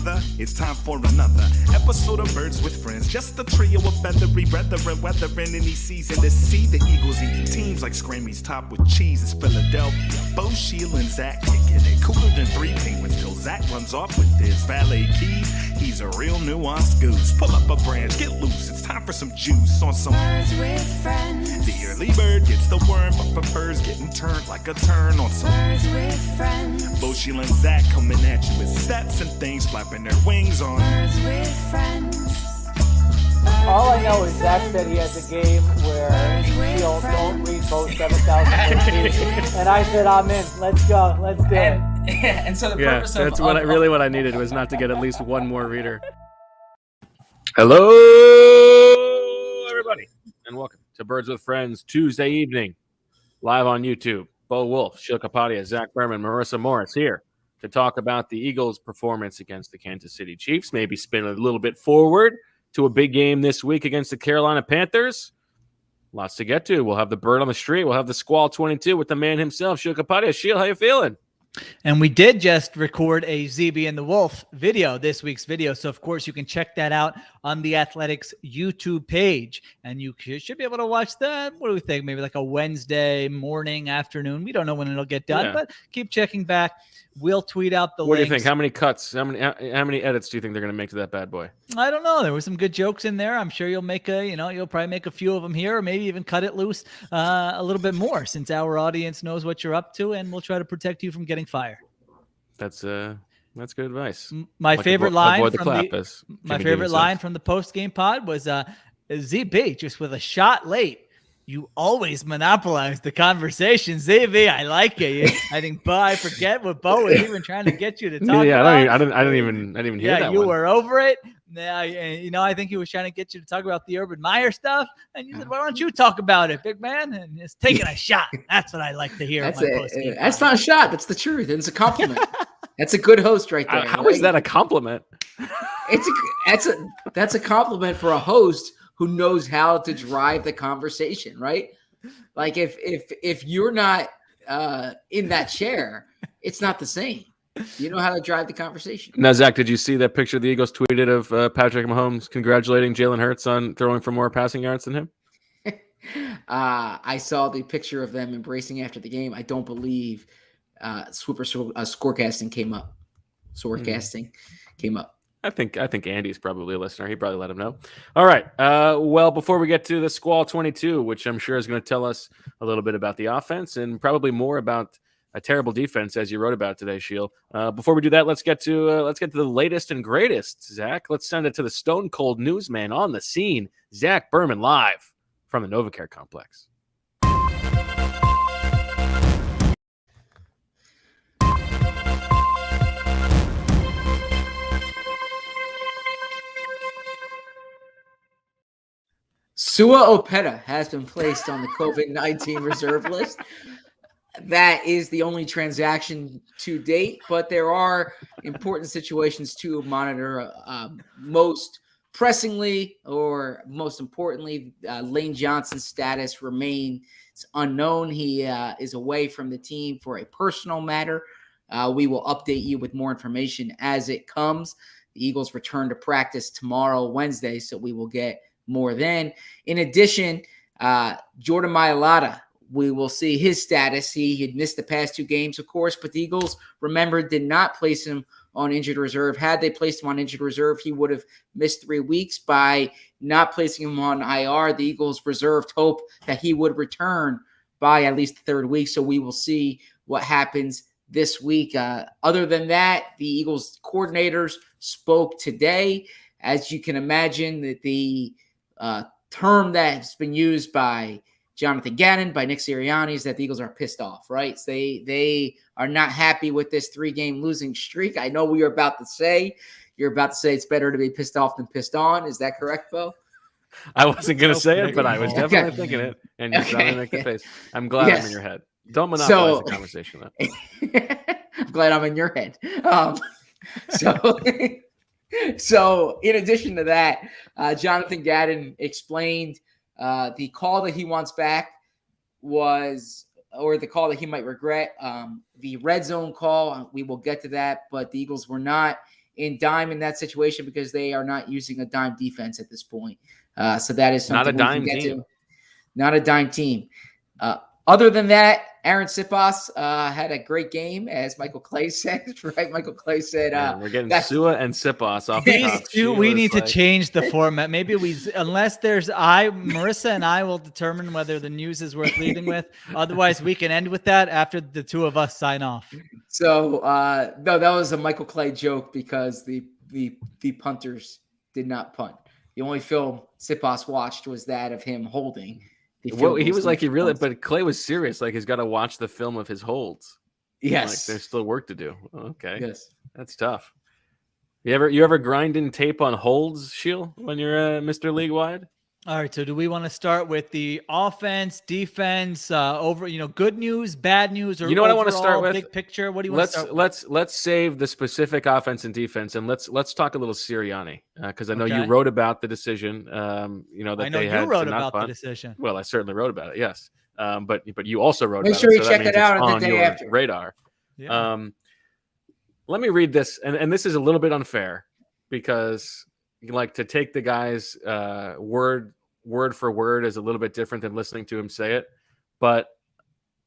brother? It's time for another episode of Birds with Friends. Just a trio of feathery brethren weathering any season to see the Eagles eating teams like Scrammy's top with cheese. It's Philadelphia. Bo, Sheil, and Zach kicking it cooler than 3 penguins till Zach runs off with his valet keys. He's a real nuanced goose. Pull up a branch, get loose. It's time for some juice on some Birds with Friends. The early bird gets the worm, but prefers getting turned like a turn on some Birds with Friends. Bo, Sheil, and Zach coming at you with stats and things flapping their wings on Birds with Friends. All I know is Zach said he has a game where Sheil don't read both 7,000 and I said I'm in. Let's go. Let's do it. And so the purpose that's of what I needed was not to get at least one more reader. Hello, everybody, and welcome to Birds with Friends Tuesday evening, live on YouTube. Bo Wolf, Sheil Kapadia, Zach Berman, Marissa Morris here to talk about the Eagles' performance against the Kansas City Chiefs. Maybe spin a little bit forward to a big game this week against the Carolina Panthers. Lots to get to. We'll have the bird on the street. We'll have the Squall 22 with the man himself, Sheil Kapadia. Sheil, how you feeling? And we did just record a ZB and the Wolf video, this week's video. So, of course, you can check that out on the Athletics YouTube page. And you should be able to watch that. What do we think? Maybe like a Wednesday morning, afternoon. We don't know when it'll get done, but keep checking back. We'll tweet out the links. What do you think? How many cuts? How many edits do you think they're going to make to that bad boy? I don't know. There were some good jokes in there. I'm sure you'll make you'll probably make a few of them here, or maybe even cut it loose a little bit more, since our audience knows what you're up to, and we'll try to protect you from getting fired. That's good advice. My favorite line from the post-game pod was ZB, just with a shot late. You always monopolize the conversation, ZB. I like it. I think I forget what Bo was even trying to get you to talk about. I didn't even hear that. Yeah, you were over it. Yeah, I think he was trying to get you to talk about the Urban Meyer stuff, and you said, "Why don't you talk about it, big man?" And just taking a shot. That's what I like to hear. That's not a shot. That's the truth. It's a compliment. That's a good host right there. How is that a compliment? That's a compliment for a host who knows how to drive the conversation, right? Like if you're not in that chair, it's not the same. You know how to drive the conversation. Now, Zach, did you see that picture the Eagles tweeted of Patrick Mahomes congratulating Jalen Hurts on throwing for more passing yards than him? I saw the picture of them embracing after the game. I don't believe scorecasting came up. Came up. I think Andy's probably a listener. He probably let him know. All right. Well, before we get to the Squall 22, which I'm sure is going to tell us a little bit about the offense and probably more about a terrible defense, as you wrote about today, Sheil. Before we do that, let's get to the latest and greatest. Zach, let's send it to the Stone Cold newsman on the scene, Zach Berman, live from the NovaCare complex. Sua Opeta has been placed on the COVID-19 reserve list. That is the only transaction to date, but there are important situations to monitor. Most pressingly, or most importantly, Lane Johnson's status remains unknown. He is away from the team for a personal matter. We will update you with more information as it comes. The Eagles return to practice tomorrow, Wednesday, so we will get more then. In addition, Jordan Mailata, we will see his status. He had missed the past 2 games, of course, but the Eagles, remember, did not place him on injured reserve. Had they placed him on injured reserve, he would have missed 3 weeks. By not placing him on IR, the Eagles reserved hope that he would return by at least the 3rd week, so we will see what happens this week. Other than that, the Eagles coordinators spoke today. As you can imagine, that the term that's been used by Jonathan Gannon, by Nick Sirianni, is that the Eagles are pissed off, right? So they are not happy with this 3-game losing streak. I know you're about to say it's better to be pissed off than pissed on. Is that correct, Bo? I wasn't going to say it, but I was definitely thinking it. And you started to make the face. I'm glad I'm in your head. Don't monopolize the conversation, though. I'm glad I'm in your head. So in addition to that, Jonathan Gannon explained the call that he wants back or the call that he might regret, the red zone call. We will get to that, but the Eagles were not in dime in that situation because they are not using a dime defense at this point. So that is something Not a we can dime get team. to. Not a dime team. Other than that, Aaron Siposs had a great game, as Michael Clay said. Right, Michael Clay said, Man, we're getting that's- Sua and Siposs off the top. These two, Sheil we is need like- to change the format. Maybe unless Marissa and I will determine whether the news is worth leading with. Otherwise, we can end with that after the two of us sign off. So no, that was a Michael Clay joke because the punters did not punt. The only film Siposs watched was that of him holding. Well, he was like, he really, but Clay was serious. Like, he's got to watch the film of his holds. yes, Like, there's still work to do. Okay, yes. that's tough. You ever grind in tape on holds, Sheil, when you're Mr. League Wide? All right. So do we want to start with the offense, defense, good news, bad news, or You know what I wanna start overall with? big picture? What do you want to start with? Let's save the specific offense and defense, and let's talk a little Sirianni because I know you Okay. wrote about the decision. That I know they you had wrote to not about the punt. decision. Well, I certainly wrote about it. Yes, but you also wrote Make about sure it. you so check that means it out it's on the on day your after. radar. Yeah. Let me read this, and this is a little bit unfair because like to take the guy's word for word is a little bit different than listening to him say it. But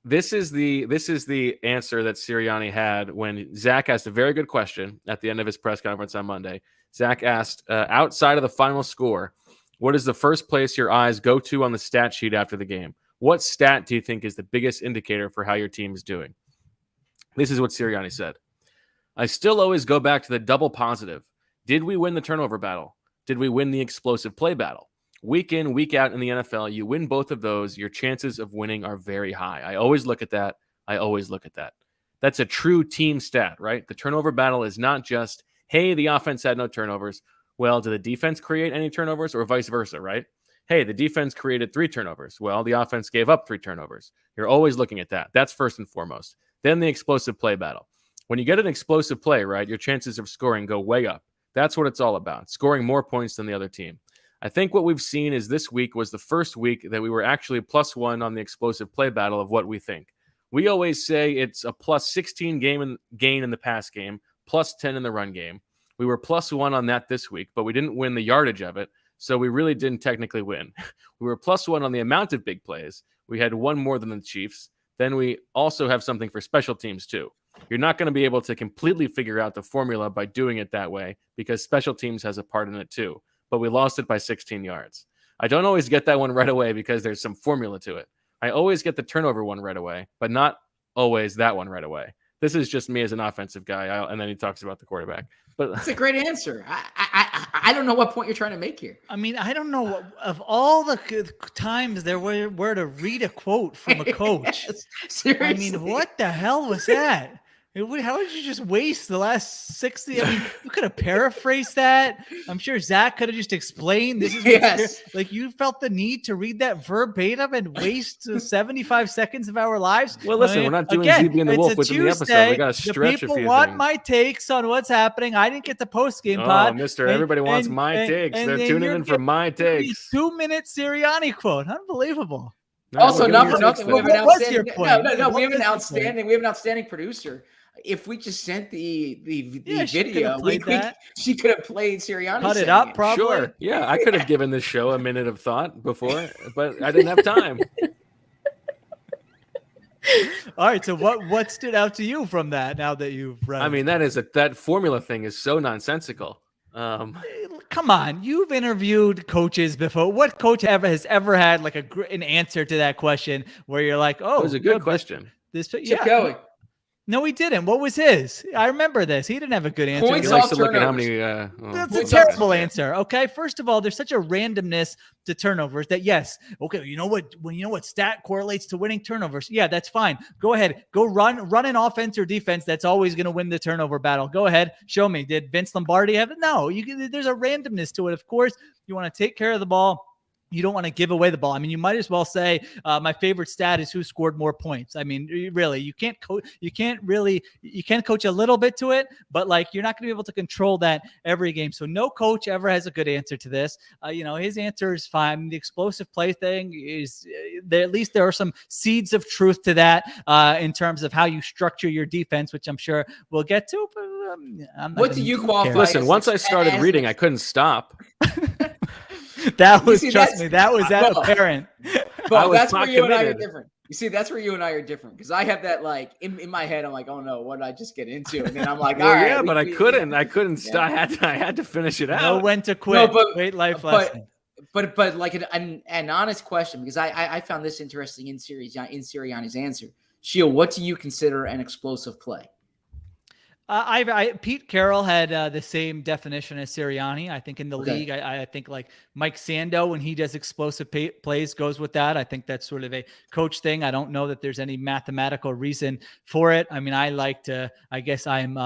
this is the answer that Sirianni had when Zach asked a very good question at the end of his press conference on Monday. Zach asked, outside of the final score, what is the first place your eyes go to on the stat sheet after the game? What stat do you think is the biggest indicator for how your team is doing? This is what Sirianni said. I still always go back to the double positive. Did we win the turnover battle? Did we win the explosive play battle? Week in, week out in the NFL, you win both of those, your chances of winning are very high. I always look at that. That's a true team stat, right? The turnover battle is not just, hey, the offense had no turnovers. Well, did the defense create any turnovers or vice versa, right? Hey, the defense created 3 turnovers. Well, the offense gave up 3 turnovers. You're always looking at that. That's first and foremost. Then the explosive play battle. When you get an explosive play, right, your chances of scoring go way up. That's what it's all about, scoring more points than the other team. I think what we've seen is this week was the first week that we were actually +1 on the explosive play battle of what we think. We always say it's a +16 gain in the pass game, +10 in the run game. We were +1 on that this week, but we didn't win the yardage of it, so we really didn't technically win. We were +1 on the amount of big plays. We had 1 more than the Chiefs. Then we also have something for special teams too. You're not going to be able to completely figure out the formula by doing it that way because special teams has a part in it too. But we lost it by 16 yards. I don't always get that one right away because there's some formula to it. I always get the turnover one right away, but not always that one right away. This is just me as an offensive guy. And then he talks about the quarterback. But That's a great answer. I don't know what point you're trying to make here. I mean, I don't know what, of all the times there were to read a quote from a coach. Seriously. I mean, what the hell was that? How did you just waste the last 60? I mean, you could have paraphrased that. I'm sure Zach could have just explained this is what Yes. like you felt the need to read that verbatim and waste 75 seconds of our lives. Well, listen, I mean, we're not doing again, ZB and the it's Wolf a within the episode. We Tuesday. got to stretch the a people few want things. my takes on what's happening. I didn't get the post game Oh, pod. mister, everybody wants my takes. They're tuning in for my takes. 2-minute Sirianni quote. Unbelievable. Also, We're not giving for you nothing. We takes. have an What was your outstanding. point? No. What We have was an your outstanding. We have an outstanding producer. If we just sent the Yeah, she could video, have played that. she could have played Sirianni. Cut it saying up, probably. Sure. Yeah, I could have given this show a minute of thought before, but I didn't have time. All right. So what stood out to you from that now that you've read? I mean, that formula thing is so nonsensical. Come on. You've interviewed coaches before. What coach has ever had like an answer to that question where you're like, oh, It was a good question. This Chip Kelly. No, he didn't. What was his? I remember this. He didn't have a good answer. Points He off likes to look at how turnovers. many. That's a Points terrible off. answer. Okay. First of all, there's such a randomness to turnovers that yes. Okay. You know what stat correlates to winning turnovers? Yeah, that's fine. Go ahead. Go run an offense or defense. That's always going to win the turnover battle. Go ahead. Show me. Did Vince Lombardi have it? No, there's a randomness to it. Of course, you want to take care of the ball. You don't want to give away the ball. I mean, you might as well say my favorite stat is who scored more points. I mean, really, you can't coach. You can coach a little bit to it, but like you're not going to be able to control that every game. So no coach ever has a good answer to this. His answer is fine. The explosive play thing is there. At least there are some seeds of truth to that in terms of how you structure your defense, which I'm sure we'll get to. But I'm not What do gonna you care. qualify? Listen, once I as- started as- reading, I couldn't stop. That was, see, trust me, that was that well, apparent. I was that's where not you and I are committed. different. You see, that's where you and I are different because I have that like in my head. I'm like, oh no, what did I just get into? And then I'm like, Well, all right, yeah, but I couldn't. yeah. I couldn't stop. I had to finish it Know out. when to quit. but- Great life but- lesson. But like an honest question because I found this interesting in Sirianni's answer. Sheil, what do you consider an explosive play? Pete Carroll had the same definition as Sirianni. I think in the Okay. league, I think like Mike Sando, when he does explosive plays, goes with that. I think that's sort of a coach thing. I don't know that there's any mathematical reason for it. I mean, I guess I'm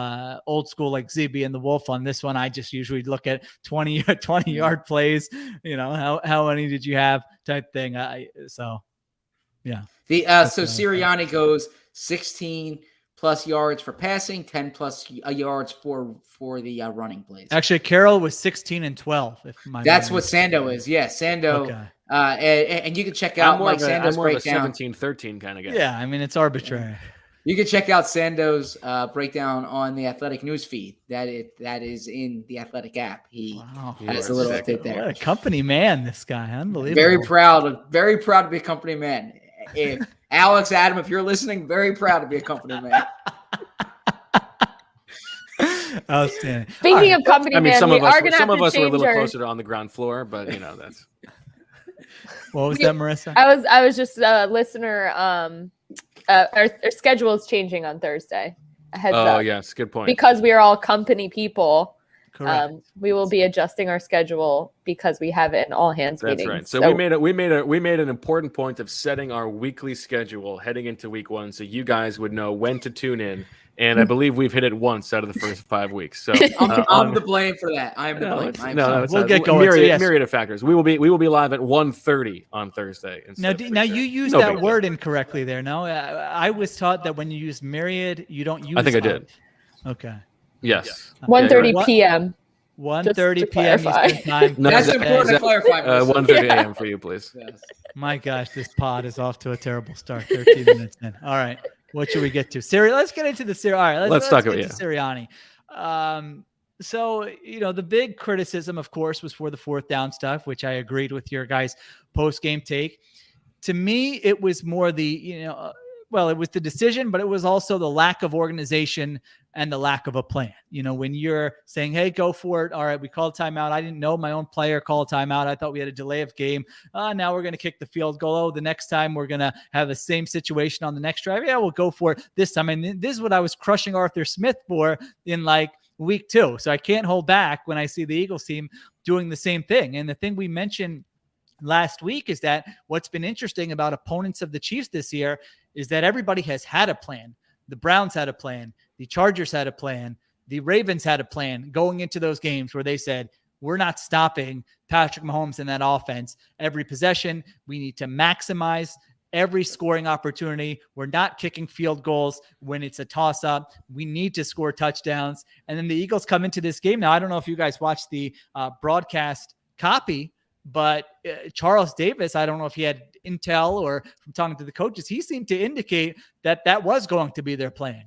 old school like ZB and the Wolf on this one. I just usually look at 20 yard plays, how many did you have type thing. So Sirianni goes 16 plus yards for passing, 10 plus yards for the running plays. Actually, Carroll was 16 and 12. That's what Sando is. Yeah, Sando. Okay. And you can check out Mike Sando's breakdown. 17-13 kind of guy. Yeah, I mean, it's arbitrary. You can check out Sando's breakdown on the Athletic news feed. That is in the Athletic app. He has a little update there. What a company man, this guy. Unbelievable. Very proud to be a company man. If Alex, Adam, if you're listening, very proud to be a company man. Outstanding. Speaking of company I mean, man, some we of are us, going to some have of to us were a change little our. closer to on the ground floor, but that's. What was that, Marissa? I was just a listener. Our schedule is changing on Thursday. A heads up. Yes, good point. Because we are all company people. Correct. We will be adjusting our schedule because we have an all hands That's meeting. right. So we made an important point of setting our weekly schedule heading into week 1, so you guys would know when to tune in. And I believe we've hit it once out of the first 5 weeks. So I'm the blame for that. I'm the blame. We'll get going. Myriad of factors. We will be live at 1:30 on Thursday. Now you used that word incorrectly there. No, I was taught that when you use myriad, you don't use. I think I did. Okay. Yes. 1:30 p.m. 1:30 p.m. Eastern time. No, That's important to clarify. 1:30 a.m. for you, please. Yes. My gosh, this pod is off to a terrible start. 13 minutes in. All right. What should we get to? Let's get into the Sirianni. All right, let's talk about Sirianni. So, the big criticism, of course, was for the 4th down stuff, which I agreed with your guys' post-game take. To me, it was more the, it was the decision, but it was also the lack of organization and the lack of a plan. When you're saying, hey, go for it. All right, we called timeout. I didn't know my own player called timeout. I thought we had a delay of game. Now we're going to kick the field goal. Oh, the next time we're going to have the same situation on the next drive. Yeah, we'll go for it this time. And this is what I was crushing Arthur Smith for in like week 2. So I can't hold back when I see the Eagles team doing the same thing. And the thing we mentioned last week is that what's been interesting about opponents of the Chiefs this year is that everybody has had a plan. The Browns had a plan. The Chargers had a plan. The Ravens had a plan going into those games where they said, we're not stopping Patrick Mahomes in that offense. Every possession, we need to maximize every scoring opportunity. We're not kicking field goals when it's a toss-up. We need to score touchdowns. And then the Eagles come into this game. Now, I don't know if you guys watched the broadcast copy, but Charles Davis, I don't know if he had intel or from talking to the coaches, he seemed to indicate that that was going to be their plan.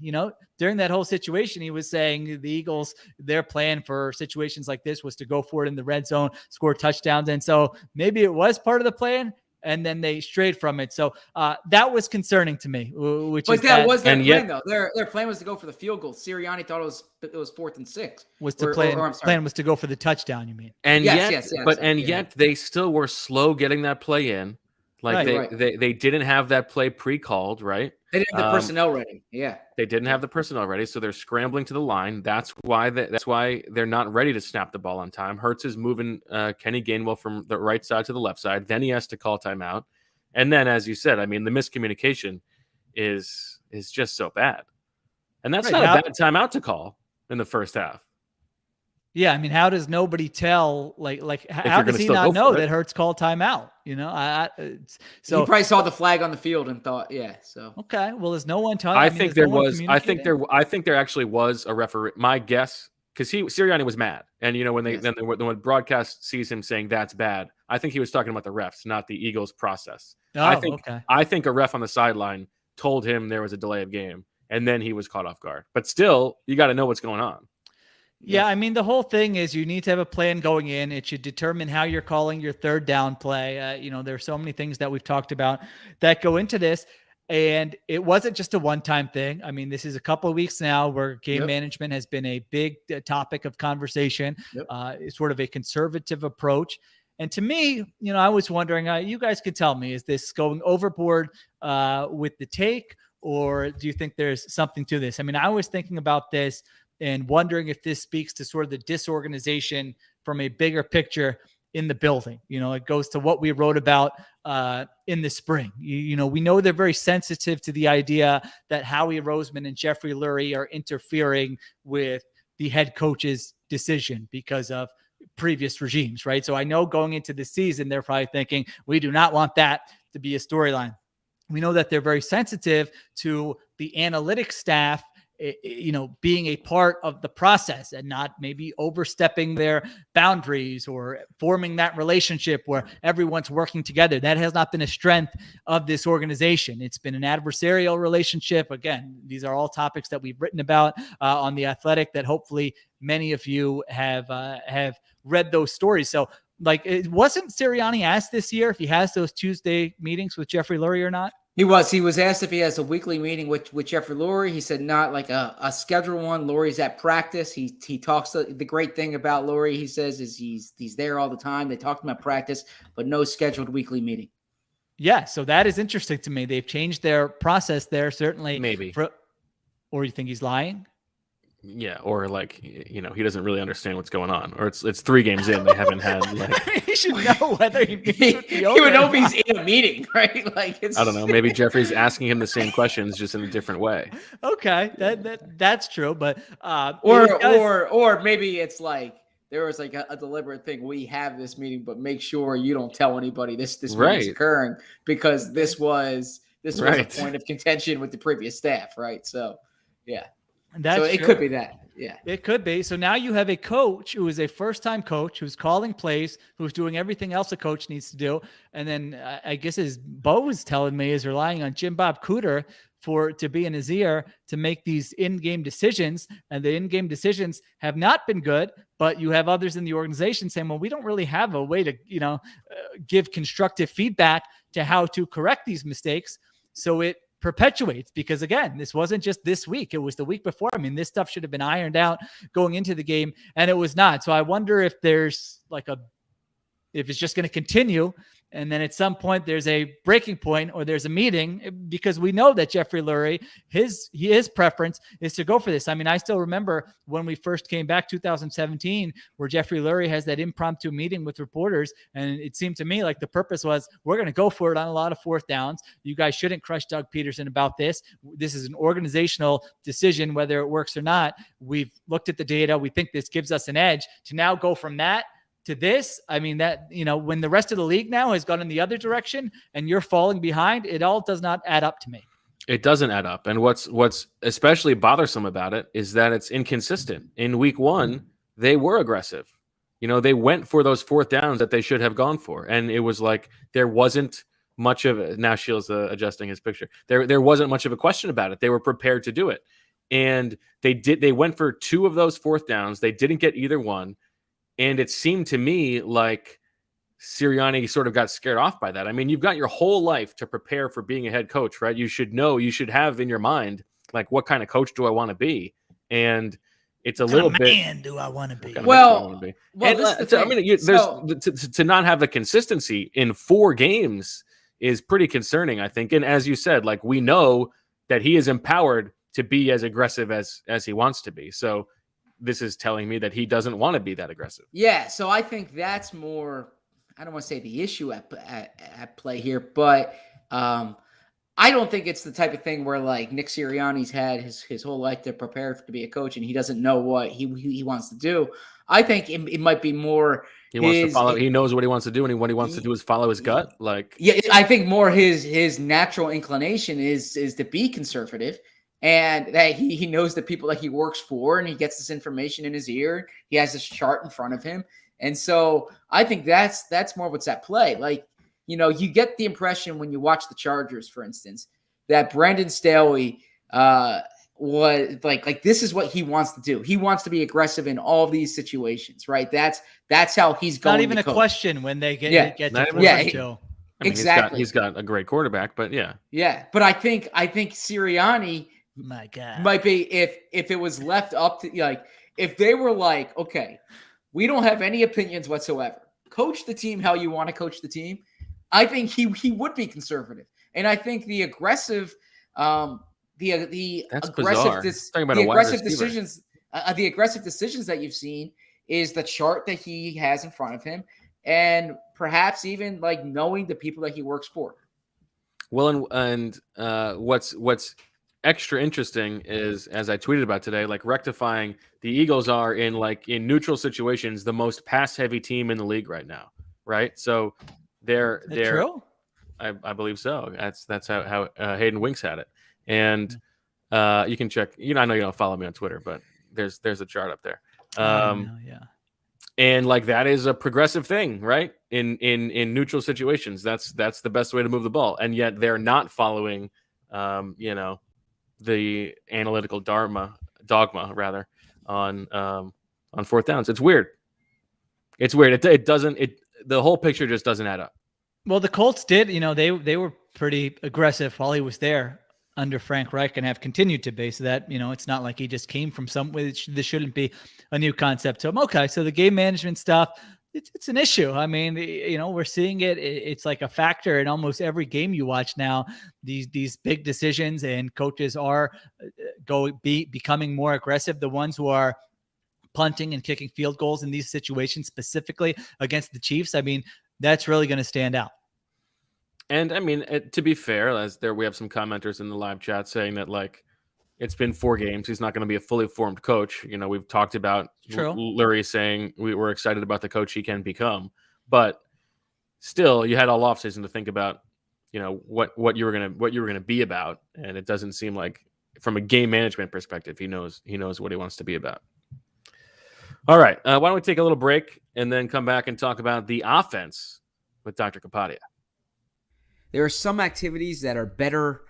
During that whole situation, he was saying the Eagles, their plan for situations like this was to go for it in the red zone, score touchdowns. And so maybe it was part of the plan, and then they strayed from it. So that was concerning to me. Was their plan, though. Their plan was to go for the field goal. Sirianni thought it was 4th and 6. Plan was to go for the touchdown, you mean? And yet they still were slow getting that play in. They didn't have that play pre-called, right? They didn't have the personnel ready. Yeah. They didn't have the personnel ready, so they're scrambling to the line. That's why they're not ready to snap the ball on time. Hurts is moving Kenny Gainwell from the right side to the left side. Then he has to call timeout. And then, as you said, I mean, the miscommunication is just so bad. And that's not a bad timeout to call in the first half. Yeah, I mean, how does nobody tell? How does he not know that Hurts called timeout? So he probably saw the flag on the field and thought, yeah. So okay, well, there's no one telling. I think there actually was a referee. My guess, because Sirianni was mad, and when broadcast sees him saying that's bad, I think he was talking about the refs, not the Eagles' process. I think a ref on the sideline told him there was a delay of game. and then he was caught off guard. But still, you got to know what's going on. Yeah, I mean, the whole thing is you need to have a plan going in. It should determine how you're calling your third down play. There are so many things that we've talked about that go into this. And it wasn't just a one-time thing. I mean, this is a couple of weeks now where game management has been a big topic of conversation. It's sort of a conservative approach. And to me, I was wondering, you guys could tell me, is this going overboard with the take, or do you think there's something to this? I mean, I was thinking about this and wondering if this speaks to sort of the disorganization from a bigger picture in the building. It goes to what we wrote about in the spring. We know they're very sensitive to the idea that Howie Roseman and Jeffrey Lurie are interfering with the head coach's decision because of previous regimes, right? So I know going into the season, they're probably thinking, we do not want that to be a storyline. We know that they're very sensitive to the analytics staff being a part of the process and not maybe overstepping their boundaries or forming that relationship where everyone's working together. That has not been a strength of this organization. It's been an adversarial relationship. Again, these are all topics that we've written about on The Athletic that hopefully many of you have read those stories. So it wasn't Sirianni asked this year if he has those Tuesday meetings with Jeffrey Lurie or not? He was asked if he has a weekly meeting with Jeffrey Lurie. He said not like a scheduled one. Lurie's at practice. He talks. The great thing about Lurie, he says, is he's there all the time. They talk to him at practice, but no scheduled weekly meeting. Yeah, so that is interesting to me. They've changed their process there, certainly. Maybe. Or you think he's lying? Yeah, or he doesn't really understand what's going on, or it's 3 games in, they haven't had he should know whether he would know if he's in a meeting, right? I don't know. Maybe Jeffrey's asking him the same questions just in a different way. Okay, that's true, but or maybe it's there was a deliberate thing. We have this meeting, but make sure you don't tell anybody this meeting is occurring because this was a point of contention with the previous staff, right? So, yeah. So it could be that. Yeah, it could be. So now you have a coach who is a first-time coach who's calling plays, who's doing everything else a coach needs to do. And then I guess as Bo was telling me, is relying on Jim Bob Cooter to be in his ear to make these in-game decisions. And the in-game decisions have not been good, but you have others in the organization saying, well, we don't really have a way to, give constructive feedback to how to correct these mistakes. So it perpetuates, because again, this wasn't just this week, it was the week before. I mean, this stuff should have been ironed out going into the game, and it was not. So I wonder if there's if it's just going to continue, and then at some point there's a breaking point or there's a meeting, because we know that Jeffrey Lurie, his preference is to go for this. I mean, I still remember when we first came back 2017, where Jeffrey Lurie has that impromptu meeting with reporters, and it seemed to me like the purpose was, we're going to go for it on a lot of 4th downs. You guys shouldn't crush Doug Peterson about this. This is an organizational decision, whether it works or not. We've looked at the data. We think this gives us an edge. To now go from that to this, I mean, that, when the rest of the league now has gone in the other direction and you're falling behind, it all does not add up to me. It doesn't add up. And what's especially bothersome about it is that it's inconsistent. In week 1, they were aggressive. They went for those 4th downs that they should have gone for. And it was there wasn't much of it. Now Sheil's adjusting his picture. There wasn't much of a question about it. They were prepared to do it. And they went for 2 of those 4th downs. They didn't get either one. And it seemed to me like Sirianni sort of got scared off by that. I mean, you've got your whole life to prepare for being a head coach, right? You should have in your mind, what kind of coach do I want to be? And it's a little bit. Man, do I want to be? Well, to not have the consistency in 4 games is pretty concerning, I think. And as you said, we know that he is empowered to be as aggressive as he wants to be. So this is telling me that he doesn't want to be that aggressive. Yeah, so I think that's more, I don't want to say the issue at play here, but I don't think it's the type of thing where Nick Sirianni's had his whole life to prepare to be a coach and he doesn't know what he wants to do. I think it might be more he wants to follow. He knows what he wants to do, and what he wants to do is follow his gut. Yeah, I think more his natural inclination is to be conservative. And that he knows the people that he works for, and he gets this information in his ear. He has this chart in front of him. And so I think that's more what's at play. You get the impression when you watch the Chargers, for instance, that Brandon Staley was like this is what he wants to do. He wants to be aggressive in all these situations, right? That's how he's going. Not even to a coach. question when they get Not to even- 4th Yeah, and he- 2. I mean, exactly. He's got a great quarterback, but yeah. Yeah, but I think Sirianni My God. might be if it was left up to like if they were like, okay, we don't have any opinions whatsoever. Coach the team how you want to coach the team. I think he would be conservative, and I think the aggressive, the That's aggressive, bizarre. Talking about the a wide aggressive receiver. decisions, the aggressive decisions that you've seen is the chart that he has in front of him, and perhaps even like knowing the people that he works for. Well, and what's extra interesting is, as I tweeted about today, like rectifying the Eagles are in neutral situations the most pass heavy team in the league right now, right? So they're True? I believe so. That's how Hayden Winks had it, and you can check. I know you don't follow me on Twitter, but there's a chart up there. Yeah. And like that is a progressive thing, right? In neutral situations, that's the best way to move the ball, and yet they're not following, the analytical dogma rather on 4th downs. It's weird. It doesn't. The whole picture just doesn't add up. Well, the Colts did, they were pretty aggressive while he was there under Frank Reich and have continued to be. So that, it's not like he just came from somewhere. This shouldn't be a new concept to him. Okay. So the game management stuff, it's an issue. I mean, we're seeing it. It's like a factor in almost every game you watch now. These big decisions, and coaches are becoming more aggressive. The ones who are punting and kicking field goals in these situations, specifically against the Chiefs, I mean, that's really going to stand out. And I mean, to be fair, we have some commenters in the live chat saying that like it's been 4 games. He's not going to be a fully formed coach. We've talked about Lurie saying we were excited about the coach he can become, but still, you had all offseason to think about, what you were gonna be about, and it doesn't seem like from a game management perspective he knows what he wants to be about. All right, why don't we take a little break and then come back and talk about the offense with Dr. Kapadia. There are some activities that are better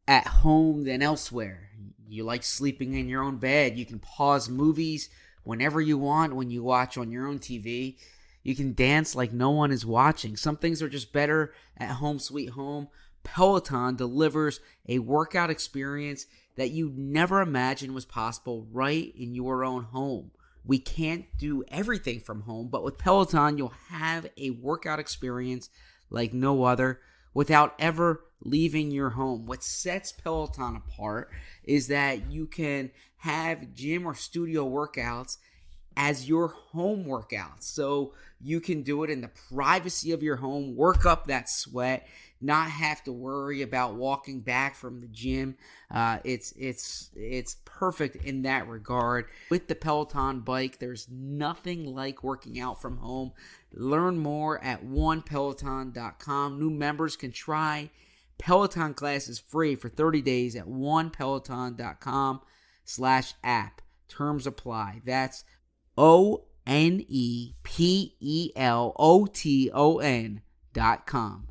at home than elsewhere. You like sleeping in your own bed. You can pause movies whenever you want when you watch on your own TV. You can dance like no one is watching. Some things are just better at home sweet home. Peloton delivers a workout experience that you never imagined was possible right in your own home. We can't do everything from home, but with Peloton, you'll have a workout experience like no other without ever leaving your home. What sets Peloton apart is that you can have gym or studio workouts as your home workouts. So you can do it in the privacy of your home, work up that sweat, not have to worry about walking back from the gym. It's perfect in that regard. With the Peloton bike, there's nothing like working out from home. Learn more at onepeloton.com. New members can try Peloton classes free for 30 days at onepeloton.com/app. Terms apply. That's ONEPELOTON.com.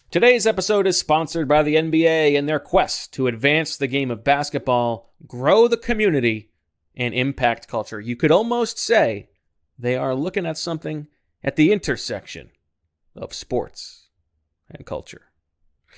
Today's episode is sponsored by the NBA and their quest to advance the game of basketball, grow the community, and impact culture. You could almost say they are looking at something at the intersection of sports and culture.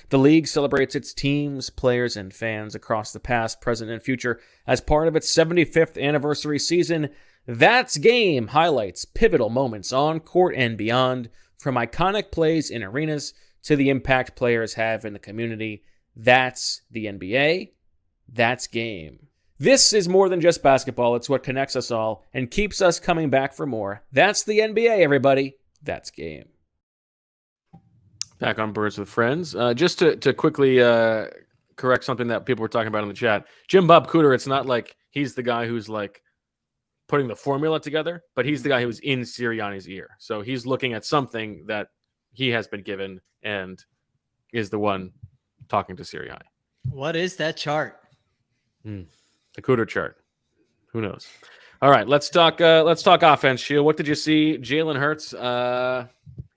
The league celebrates its teams, players, and fans across the past, present, and future. As part of its 75th anniversary season, That's Game highlights pivotal moments on court and beyond, from iconic plays in arenas to the impact players have in the community. That's the NBA. That's Game. This is more than just basketball. It's what connects us all and keeps us coming back for more. That's the NBA, everybody. That's Game. Back on Birds with Friends. Just to quickly correct something that people were talking about in the chat. Jim Bob Cooter, it's not like he's the guy who's like putting the formula together, but he's the guy who's in Sirianni's ear. So he's looking at something that he has been given and is the one talking to Sirianni. What is that chart? The Cooter chart. Who knows? All right, let's talk offense, Sheil. What did you see? Jalen Hurts,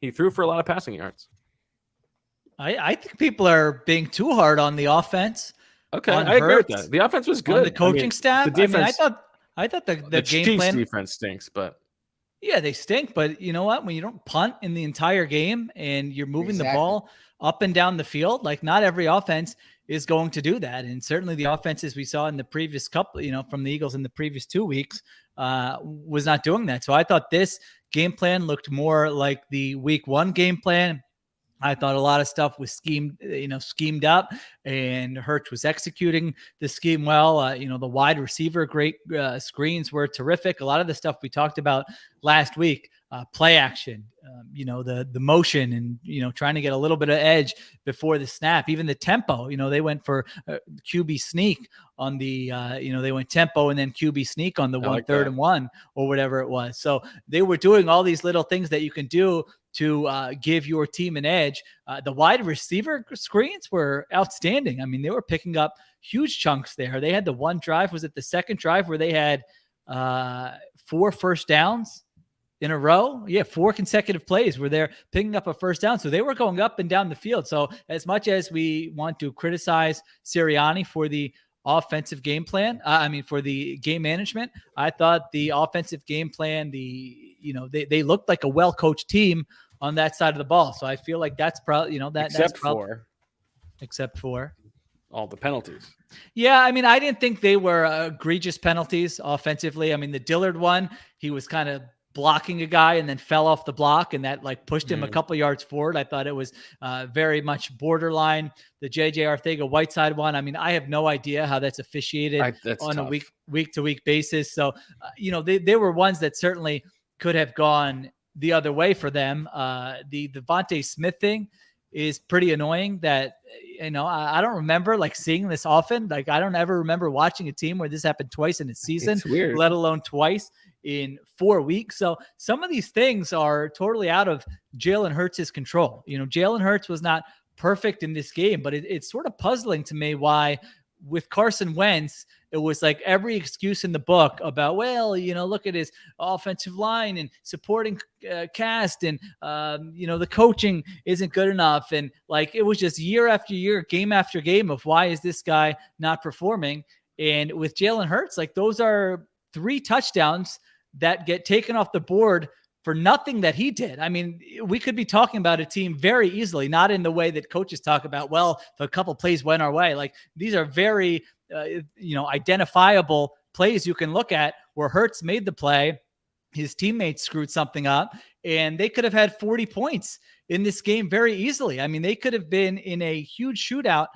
he threw for a lot of passing yards. I think people are being too hard on the offense Okay, on I agree with Hurts, that. The offense was good. on the coaching staff. The defense. I thought the the game Chiefs plan. defense stinks, but Yeah, they stink, but you know what? When you don't punt in the entire game and you're moving the Exactly. ball up and down the field, like not every offense is going to do that. And certainly the offenses we saw in the previous couple, from the Eagles in the previous 2 weeks was not doing that. So I thought this game plan looked more like the week 1 game plan. I thought a lot of stuff was schemed up, and Hurts was executing the scheme well. The wide receiver, great screens were terrific. A lot of the stuff we talked about last week, play action, the motion, and trying to get a little bit of edge before the snap. Even the tempo, they went for QB sneak on the, they went tempo and then QB sneak on the 3rd and 1 or whatever it was. So they were doing all these little things that you can do to give your team an edge. The wide receiver screens were outstanding. I mean, they were picking up huge chunks there. They had the one drive, was it the second drive, where they had 4 first downs in a row? Yeah, 4 consecutive plays where they're picking up a first down. So they were going up and down the field. So as much as we want to criticize Sirianni for the offensive game plan, for the game management, I thought the offensive game plan, they looked like a well-coached team on that side of the ball. So I feel like that's probably, except for all the penalties. Yeah, I didn't think they were egregious penalties offensively. The Dillard one, he was kind of blocking a guy and then fell off the block, and that pushed him a couple yards forward. I thought it was very much borderline. The JJ Arthega-Whiteside one, I have no idea how that's officiated on tough. a week-to-week basis. So, they were ones that certainly could have gone the other way for them. The Devontae Smith thing is pretty annoying that, I don't remember seeing this often. I don't ever remember watching a team where this happened twice in a season, It's weird. let alone twice in 4 weeks. So some of these things are totally out of Jalen Hurts' control. Jalen Hurts was not perfect in this game, but it's sort of puzzling to me why with Carson Wentz, it was every excuse in the book about, look at his offensive line and supporting cast, and, the coaching isn't good enough. And it was just year after year, game after game of why is this guy not performing? And with Jalen Hurts, those are 3 touchdowns that get taken off the board for nothing that he did. We could be talking about a team very easily, not in the way that coaches talk about, if a couple plays went our way. These are very, identifiable plays you can look at where Hurts made the play, his teammates screwed something up, and they could have had 40 points in this game very easily. They could have been in a huge shootout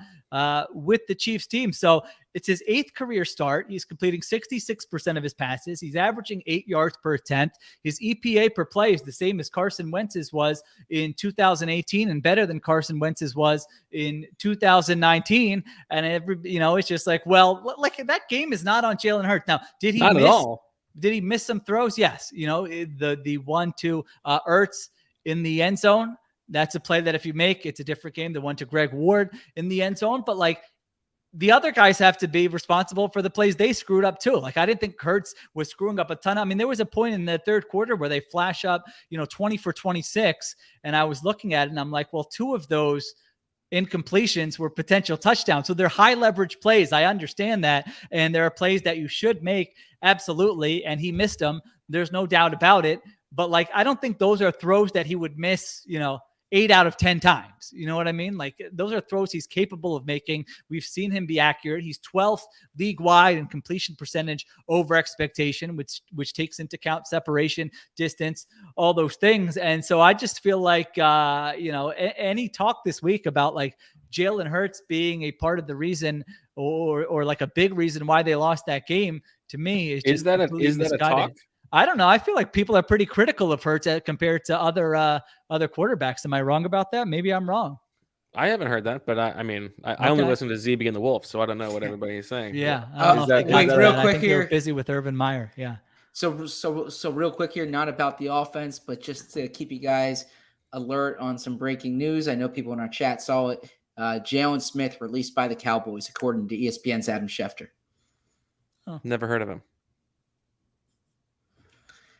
with the Chiefs team. So it's his 8th career start. He's completing 66% of his passes. He's averaging 8 yards per attempt. His EPA per play is the same as Carson Wentz's was in 2018 and better than Carson Wentz's was in 2019. And it's just that game is not on Jalen Hurts. Now, did he Not at all. Did he miss some throws? Yes. The one to Ertz in the end zone, that's a play that if you make, it's a different game. The one to Greg Ward in the end zone. But the other guys have to be responsible for the plays they screwed up too. I didn't think Hurts was screwing up a ton. There was a point in the 3rd quarter where they flash up, 20 for 26. And I was looking at it and I'm like, 2 of those incompletions were potential touchdowns. So they're high leverage plays. I understand that. And there are plays that you should make. Absolutely. And he missed them. There's no doubt about it. But I don't think those are throws that he would miss, 8 out of 10 times. You know what I mean? Those are throws he's capable of making. We've seen him be accurate. He's 12th league wide in completion percentage over expectation, which takes into account separation, distance, all those things. And so I just feel any talk this week about Jalen Hurts being a part of the reason or a big reason why they lost that game, to me is that a talk? I don't know. I feel like people are pretty critical of Hurts compared to other quarterbacks. Am I wrong about that? Maybe I'm wrong. I haven't heard that, but I only listen to ZB and the Wolf, so I don't know what everybody is saying. Yeah. Real quick here. Busy with Urban Meyer. Yeah. So real quick here, not about the offense, but just to keep you guys alert on some breaking news. I know people in our chat saw it. Jalen Smith released by the Cowboys, according to ESPN's Adam Schefter. Oh. Never heard of him.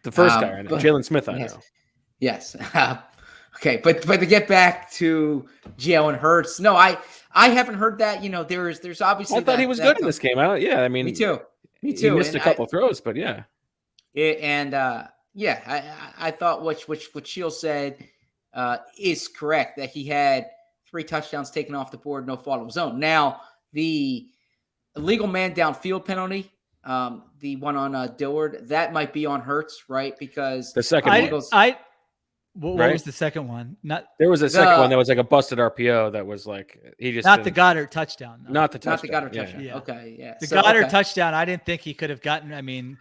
The first guy I know, Jalen Smith, I know. Yes. Okay, but to get back to Jalen Hurts, no, I I haven't heard that. There's obviously I thought he was good in this game. I mean, Me too. Me He too. missed a And couple throws, but yeah. I thought what Sheil said is correct, that he had 3 touchdowns taken off the board, no fault of his own. Now, the illegal man downfield penalty, the one on Dillard, that might be on Hurts, right? Because The second one. What Right? was the second one? There was a second one that was like a busted RPO that was like he just Not the Goddard touchdown. No. not the touchdown. not the Goddard Yeah. touchdown. Yeah. Okay, yeah. The So, Goddard okay. touchdown, I didn't think he could have gotten. I mean,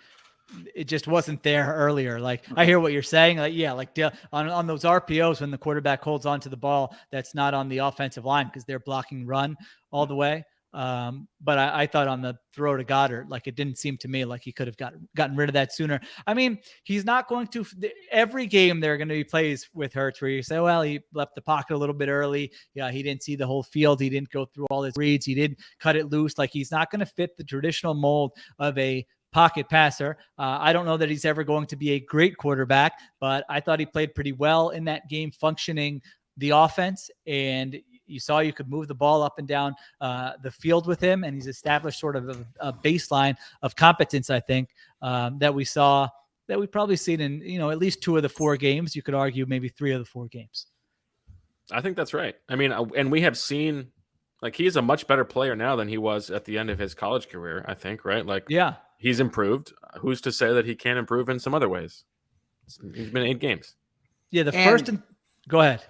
it just wasn't there earlier. Like I hear what you're saying. On those RPOs when the quarterback holds onto the ball, that's not on the offensive line because they're blocking run all the way. But I thought on the throw to Goddard, like it didn't seem to me like he could have gotten rid of that sooner. I mean, he's not going to every game. There are going to be plays with Hurts where you say, well, he left the pocket a little bit early. Yeah, he didn't see the whole field. He didn't go through all his reads. He didn't cut it loose. Like he's not going to fit the traditional mold of a pocket passer. I don't know that he's ever going to be a great quarterback, but I thought he played pretty well in that game, functioning the offense, and you saw you could move the ball up and down the field with him, and he's established sort of a baseline of competence, I think, that we saw, that we've probably seen in, at least 2 of the 4 games. You could argue maybe 3 of the 4 games. I think that's right. I mean, and we have seen, like, he's a much better player now than he was at the end of his college career, I think, right? Like, yeah, he's improved. Who's to say that he can't improve in some other ways? He's been 8 games. Yeah, go ahead.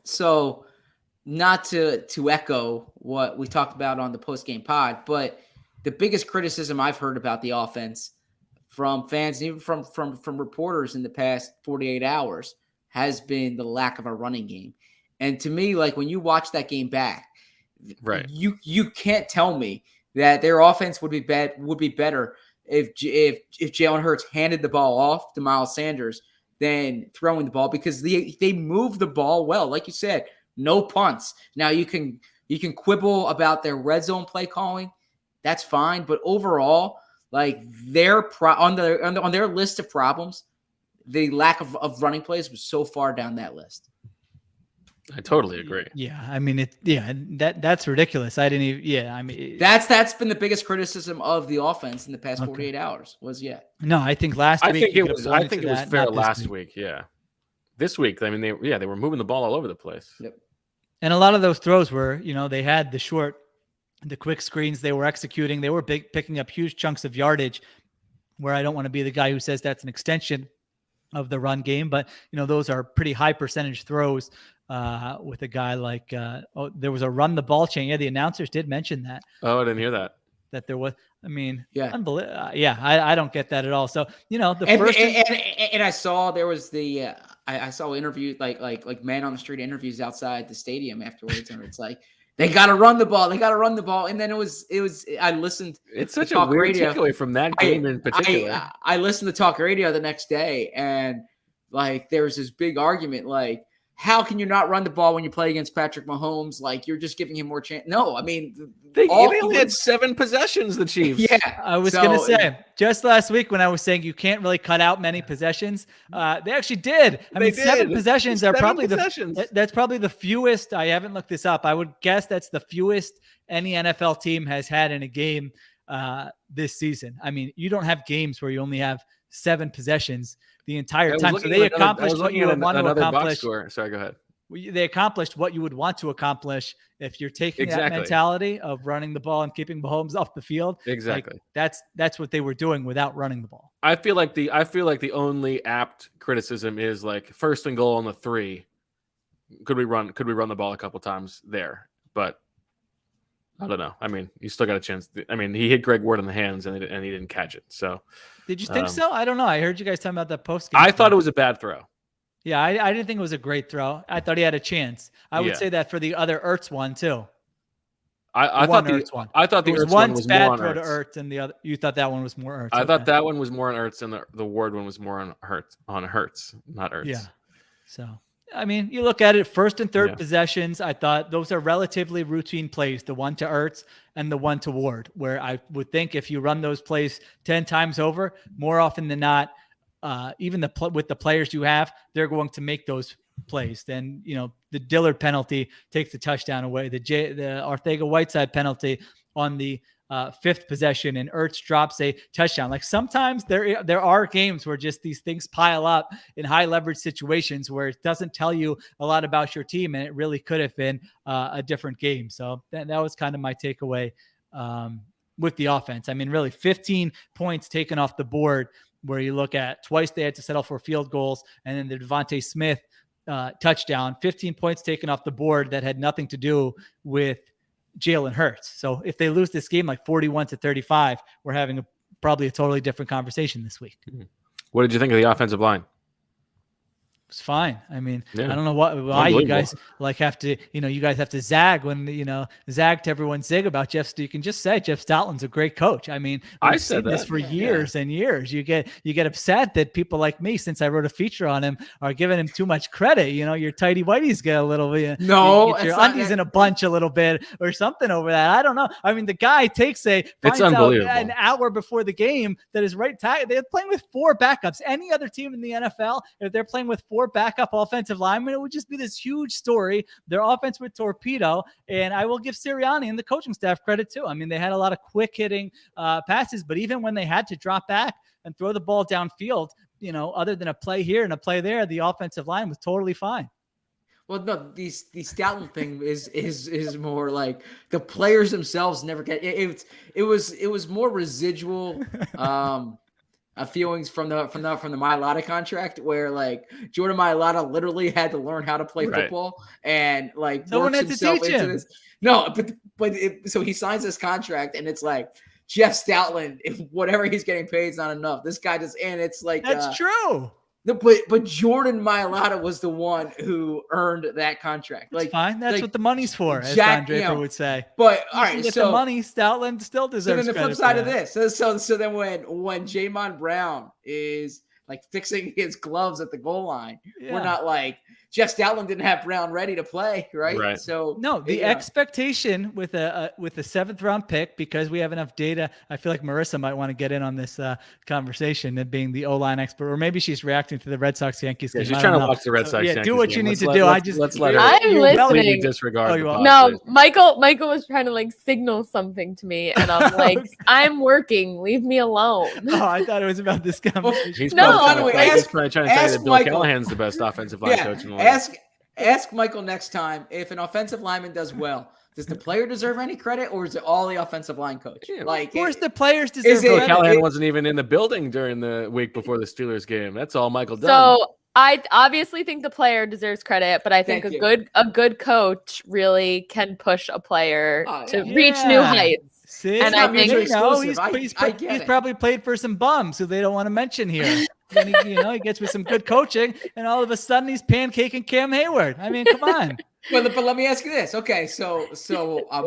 So not to echo what we talked about on the post-game pod, but the biggest criticism I've heard about the offense from fans, even from reporters in the past 48 hours, has been the lack of a running game. And to me, like when you watch that game back, right, you can't tell me that their offense would be better if Jalen Hurts handed the ball off to Miles Sanders than throwing the ball, because they move the ball well. Like you said, no punts. Now you can quibble about their red zone play calling. That's fine. But overall, like on their list of problems, the lack of running plays was so far down that list. I totally agree. Yeah, I mean that's ridiculous. I didn't even. Yeah, I mean that's been the biggest criticism of the offense in the past 48 hours. No, I think last week. I think it was fair last week. Yeah, this week. I mean, they were moving the ball all over the place. Yep. And a lot of those throws were, they had the quick screens they were executing. They were picking up huge chunks of yardage. Where I don't want to be the guy who says that's an extension of the run game, but those are pretty high percentage throws. With a guy like, there was a run the ball chain. Yeah, the announcers did mention that. Oh, I didn't hear that. That there was, I mean, yeah, unbelievable. I don't get that at all. So, and I saw there was I saw interviews like man on the street interviews outside the stadium afterwards, and it's like, they got to run the ball. They got to run the ball. And then it was, I listened. It's such a weird takeaway from that game in particular. I listened to talk radio the next day, and like, there was this big argument, like, how can you not run the ball when you play against Patrick Mahomes? Like, you're just giving him more chance. No, I mean, they only had 7 possessions, the Chiefs. Yeah. I was going to say, just last week when I was saying you can't really cut out many possessions, they actually did. I mean, 7 possessions are probably that's probably the fewest. I haven't looked this up. I would guess that's the fewest any NFL team has had in a game this season. I mean, you don't have games where you only have 7 possessions the entire time. So they accomplished what you would want to accomplish. Sorry, go ahead. They accomplished what you would want to accomplish if you're taking that mentality of running the ball and keeping Mahomes off the field. Exactly. Like, that's what they were doing without running the ball. I feel like the only apt criticism is like 1st and goal on the 3. Could we run the ball a couple times there? But I don't know. I mean, you still got a chance. I mean, he hit Greg Ward in the hands and he didn't catch it. So, did you think so? I don't know. I heard you guys talking about that post game. I thought it was a bad throw. Yeah, I didn't think it was a great throw. I thought he had a chance. I would say that for the other Ertz one too. I thought the Ertz one was more on throw Ertz. to Ertz, and the other. You thought that one was more Ertz. I thought that one was more on Ertz, and the Ward one was more on Hurts, not Ertz. Yeah. So, I mean, you look at it, 1st and 3rd possessions. I thought those are relatively routine plays. The one to Ertz and the one to Ward, where I would think if you run those plays 10 times over, more often than not, even with the players you have, they're going to make those plays. Then, the Dillard penalty takes the touchdown away. The Arcega-Whiteside penalty on the 5th possession, and Ertz drops a touchdown. Like sometimes there are games where just these things pile up in high leverage situations where it doesn't tell you a lot about your team, and it really could have been a different game. So that was kind of my takeaway with the offense. I mean, really 15 points taken off the board, where you look at twice they had to settle for field goals, and then the Devontae Smith touchdown, 15 points taken off the board that had nothing to do with Jalen Hurts. So if they lose this game like 41-35, we're having probably a totally different conversation this week. What did you think of the offensive line? It's fine. I mean, Yeah. I don't know why you guys have to, you guys have to zag when, zag to everyone zig about Jeff. You can just say Jeff Stoutland's a great coach. I mean, I we've said seen this that. for years and years. You get upset that people like me, since I wrote a feature on him, are giving him too much credit. Your tighty whities get a little bit, No, your undies in a bunch a little bit or something over that. I don't know. I mean, the guy finds out unbelievable. an hour before the game that his right tackle, they're playing with 4 backups. Any other team in the NFL, if they're playing with 4 backup offensive linemen, it would just be this huge story. Their offense would torpedo, and I will give Sirianni and the coaching staff credit too. I mean, they had a lot of quick hitting passes, but even when they had to drop back and throw the ball downfield, other than a play here and a play there, the offensive line was totally fine. Well, no, the Stoutland thing is more like the players themselves never get it. It was more residual feelings from the Mailata contract, where like Jordan Mailata literally had to learn how to play football and like someone works had to himself teach into him. this. No, so he signs this contract and it's like Jeff Stoutland, whatever he's getting paid is not enough. This guy just, and it's like That's true. But Jordan Mailata was the one who earned that contract. Like, fine. That's like, what the money's for, as Jack, Don Draper would say. But all right, Get so the money, Stoutland still deserves. So then the flip side of that. this, so then when Jamon Brown is like fixing his gloves at the goal line, we're not like Jeff Stoutland didn't have Brown ready to play, right? So no, the expectation with a 7th round pick, because we have enough data. I feel like Marissa might want to get in on this conversation, and being the O-line expert, or maybe she's reacting to the Red Sox Yankees. Yeah, she's trying to watch the Red Sox. Yeah, do what you need to do. Let's let her. I'm listening. Disregard. No, Michael was trying to like signal something to me, and I'm like, I'm working. Leave me alone. Oh, I thought it was about this conversation. He's No, probably ask trying to tell you that Bill Michael. Callahan's the best offensive line coach in the league. Ask Michael next time if an offensive lineman does well. Does the player deserve any credit, or is it all the offensive line coach? Yeah, like, of course, the players deserve Bill credit. Callahan wasn't even in the building during the week before the Steelers game. That's all Michael done. So I obviously think the player deserves credit, but I think a good coach really can push a player to reach new heights. See, and I think he's probably played for some bums who they don't want to mention here. Then he gets with some good coaching, and all of a sudden he's pancaking Cam Hayward. I mean, come on. But let me ask you this. Okay, so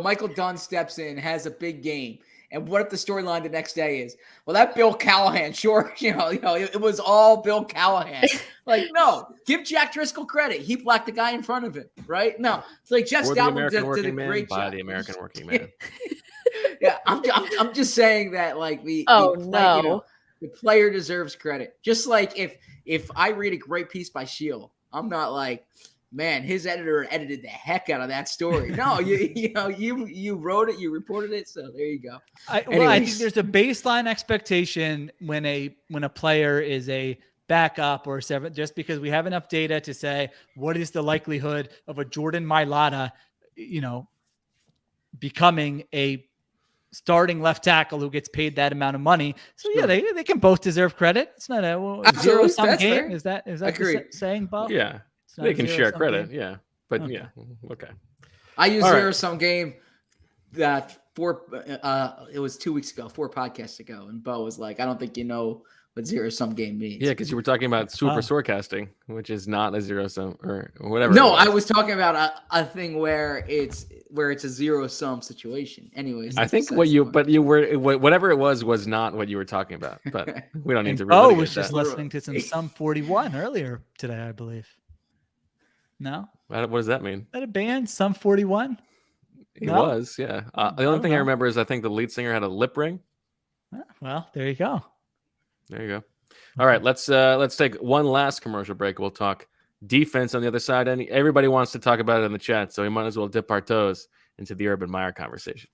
Michael Dunn steps in, has a big game. And what if the storyline the next day is, well, that Bill Callahan, sure, it was all Bill Callahan. Like, no, give Jack Driscoll credit. He blocked the guy in front of him, right? No, it's like Jeff Stoutland did a great job. By the American working man. Yeah, I'm just saying that, like, the player deserves credit. Just like if I read a great piece by Sheil, I'm not like, man, his editor edited the heck out of that story. No, you wrote it, you reported it, so there you go. I think there's a baseline expectation when a player is a backup or 7, just because we have enough data to say what is the likelihood of a Jordan Mailata, becoming a starting left tackle who gets paid that amount of money. So yeah, they can both deserve credit. It's not a zero-sum game. Fair. Is that the saying, Bob? Yeah. They can share credit, game? But okay. Okay. I use zero-sum game that it was 2 weeks ago, 4 podcasts ago, and Bo was like, I don't think you know what zero-sum game means. Yeah, because you were talking about super forecasting, which is not a zero-sum or whatever. No, I was talking about a thing where it's a zero-sum situation. Anyways, I think whatever it was not what you were talking about, but we don't need to. Oh, was just listening to some Sum 41 earlier today, I believe. No, what does that mean? Is that a band, Sum 41? It was, yeah. The only thing I remember is I think the lead singer had a lip ring. Well, there you go. There you go. All right, let's take one last commercial break. We'll talk defense on the other side. And everybody wants to talk about it in the chat, so we might as well dip our toes into the Urban Meyer conversation.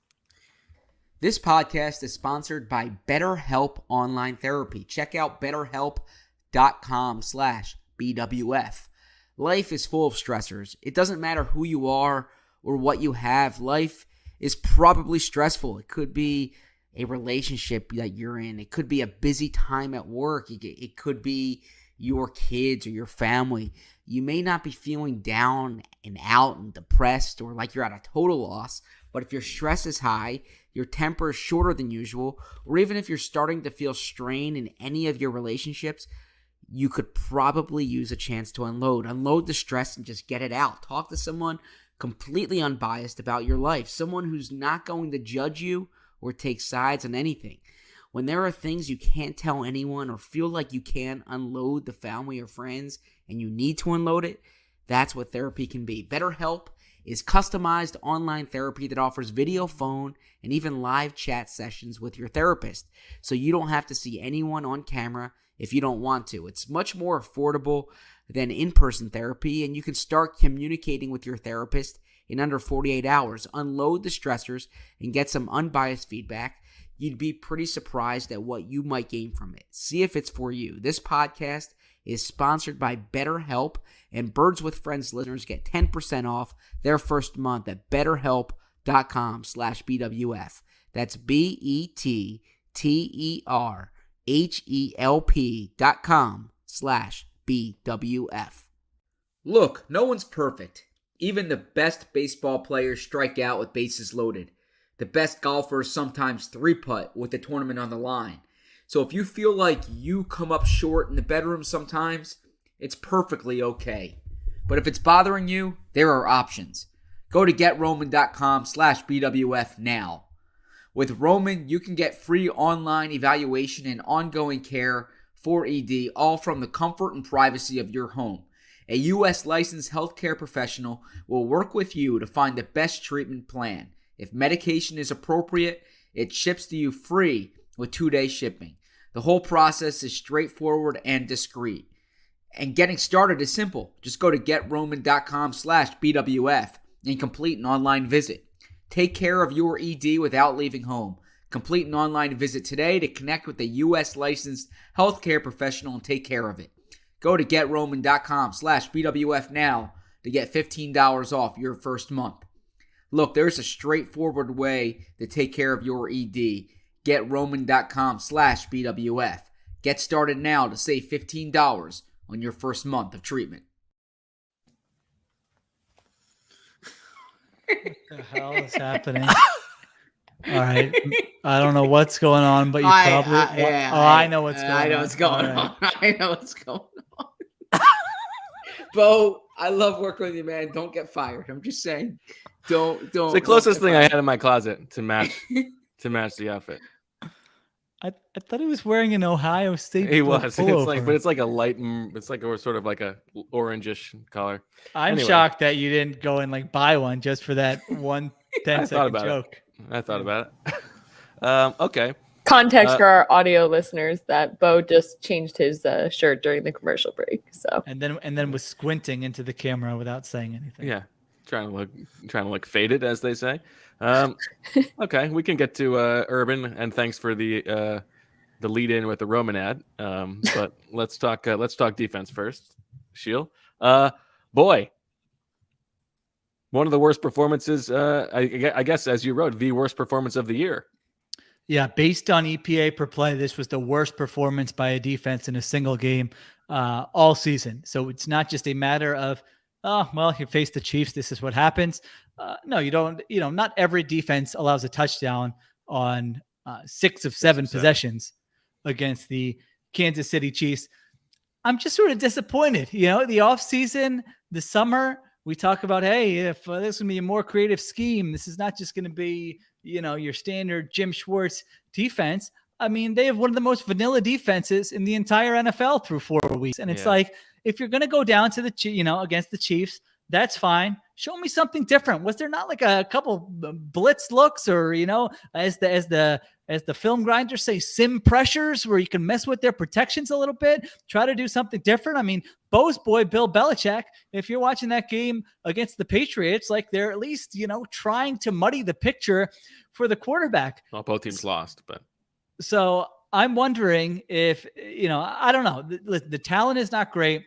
This podcast is sponsored by BetterHelp Online Therapy. Check out BetterHelp.com/BWF. Life is full of stressors. It doesn't matter who you are or what you have. Life is probably stressful. It could be a relationship that you're in. It could be a busy time at work. It could be your kids or your family. You may not be feeling down and out and depressed or like you're at a total loss, but if your stress is high, your temper is shorter than usual, or even if you're starting to feel strain in any of your relationships, you could probably use a chance to unload. Unload the stress and just get it out. Talk to someone completely unbiased about your life, someone who's not going to judge you or take sides on anything. When there are things you can't tell anyone or feel like you can't unload the family or friends and you need to unload it, that's what therapy can be. BetterHelp is customized online therapy that offers video, phone, and even live chat sessions with your therapist, so you don't have to see anyone on camera if you don't want to. It's much more affordable than in-person therapy, and you can start communicating with your therapist in under 48 hours. Unload the stressors and get some unbiased feedback. You'd be pretty surprised at what you might gain from it. See if it's for you. This podcast is sponsored by BetterHelp, and Birds with Friends listeners get 10% off their first month at betterhelp.com/BWF. That's BetterHelp.com/BWF. Look, no one's perfect. Even the best baseball players strike out with bases loaded. The best golfers sometimes three-putt with the tournament on the line. So if you feel like you come up short in the bedroom sometimes, it's perfectly okay. But if it's bothering you, there are options. Go to GetRoman.com/BWF now. With Roman, you can get free online evaluation and ongoing care for ED, all from the comfort and privacy of your home. A U.S. licensed healthcare professional will work with you to find the best treatment plan. If medication is appropriate, it ships to you free with 2-day shipping. The whole process is straightforward and discreet. And getting started is simple. Just go to GetRoman.com/BWF and complete an online visit. Take care of your ED without leaving home. Complete an online visit today to connect with a U.S. licensed healthcare professional and take care of it. Go to GetRoman.com/BWF now to get $15 off your first month. Look, there's a straightforward way to take care of your ED. GetRoman.com/BWF. Get started now to save $15 on your first month of treatment. What the hell is happening? All right. I don't know what's going on, but you probably... I know what's going on. I know what's going on. I know what's going on. Bo, I love working with you, man. Don't get fired. I'm just saying. Don't. It's the closest thing I had in my closet to match the outfit. I thought he was wearing an Ohio State. He was. It's like a light. It's like sort of like a orangish color. I'm shocked that you didn't go and like buy one just for that 1 10-second joke. I thought about it. Okay. Context for our audio listeners that Bo just changed his shirt during the commercial break. So and then was squinting into the camera without saying anything. Yeah, trying to look faded, as they say. Okay, we can get to Urban, and thanks for the lead in with the Roman ad. But let's talk defense first. Sheil, boy, one of the worst performances. I guess, as you wrote, the worst performance of the year. Yeah, based on EPA per play, this was the worst performance by a defense in a single game all season. So it's not just a matter of, oh, well, you face the Chiefs, this is what happens. No, you don't. Not every defense allows a touchdown on 6 of 7 possessions against the Kansas City Chiefs. I'm just sort of disappointed. The offseason, the summer, we talk about, hey, if this is going to be a more creative scheme, this is not just going to be, your standard Jim Schwartz defense. I mean, they have one of the most vanilla defenses in the entire NFL through 4 weeks. And it's like, if you're going to go down to against the Chiefs, that's fine. Show me something different. Was there not like a couple blitz looks, or as the film grinders say, sim pressures where you can mess with their protections a little bit, try to do something different? I mean, Bo's boy, Bill Belichick, if you're watching that game against the Patriots, like they're at least, trying to muddy the picture for the quarterback. Well, both teams lost, but. So I'm wondering if, I don't know. The talent is not great.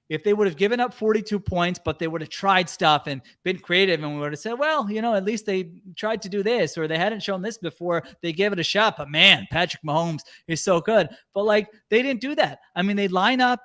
If they would have given up 42 points, but they would have tried stuff and been creative, and we would have said, well, at least they tried to do this, or they hadn't shown this before, they gave it a shot. But man, Patrick Mahomes is so good. But they didn't do that. I mean, they line up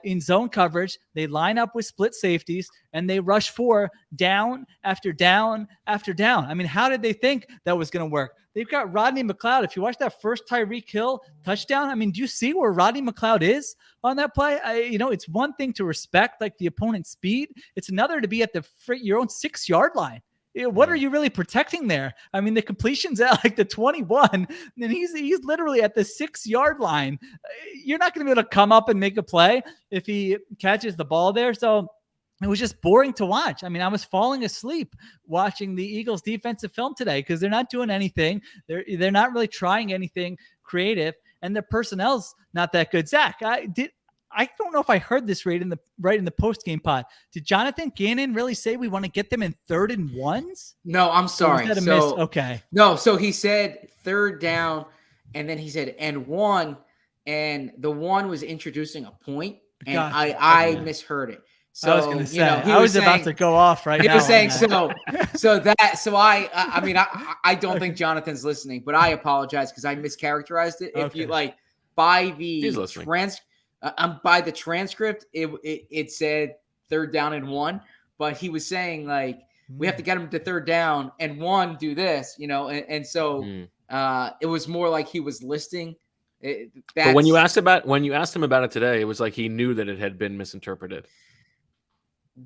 in zone coverage, they line up with split safeties, and they rush for down after down after down. I mean, how did they think that was going to work? They've got Rodney McLeod. If you watch that first Tyreek Hill touchdown, I mean, do you see where Rodney McLeod is on that play? It's one thing to respect the opponent's speed. It's another to be at your own 6-yard line. What are you really protecting there? I mean, the completion's at the 21, and he's literally at the 6-yard line. You're not going to be able to come up and make a play if he catches the ball there. So it was just boring to watch. I mean, I was falling asleep watching the Eagles defensive film today because they're not doing anything. They're not really trying anything creative, and their personnel's not that good. Zach, I don't know if I heard this right in the post-game pod. Did Jonathan Gannon really say we want to get them in 3rd and 1s? No, I'm sorry. Okay. No, so he said 3rd down, and then he said and 1, and the 1 was introducing a point, and gotcha. I misheard it. So I was going to say, I was about to go off right now. He was saying I don't think Jonathan's listening, but I apologize because I mischaracterized it. If you by the transcript, it said 3rd down and 1, but he was saying we have to get him to 3rd down and 1, do this, and so it was more like he was listing. But when you asked him about it today, it was like he knew that it had been misinterpreted.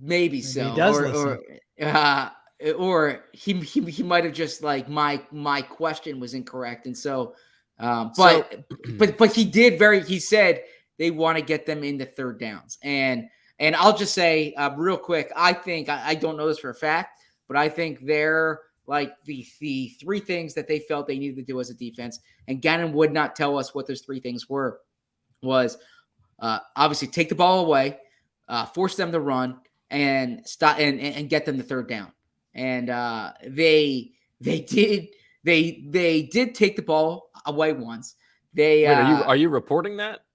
Maybe so, he does or he might have just my question was incorrect, and so, but he said they want to get them into 3rd downs, and I'll just say real quick, I think I don't know this for a fact, but I think they're the 3 things that they felt they needed to do as a defense, and Gannon would not tell us what those 3 things were. Was obviously take the ball away, force them to run, and stop and get them to 3rd down. And they did take the ball away once. Wait, are you reporting that?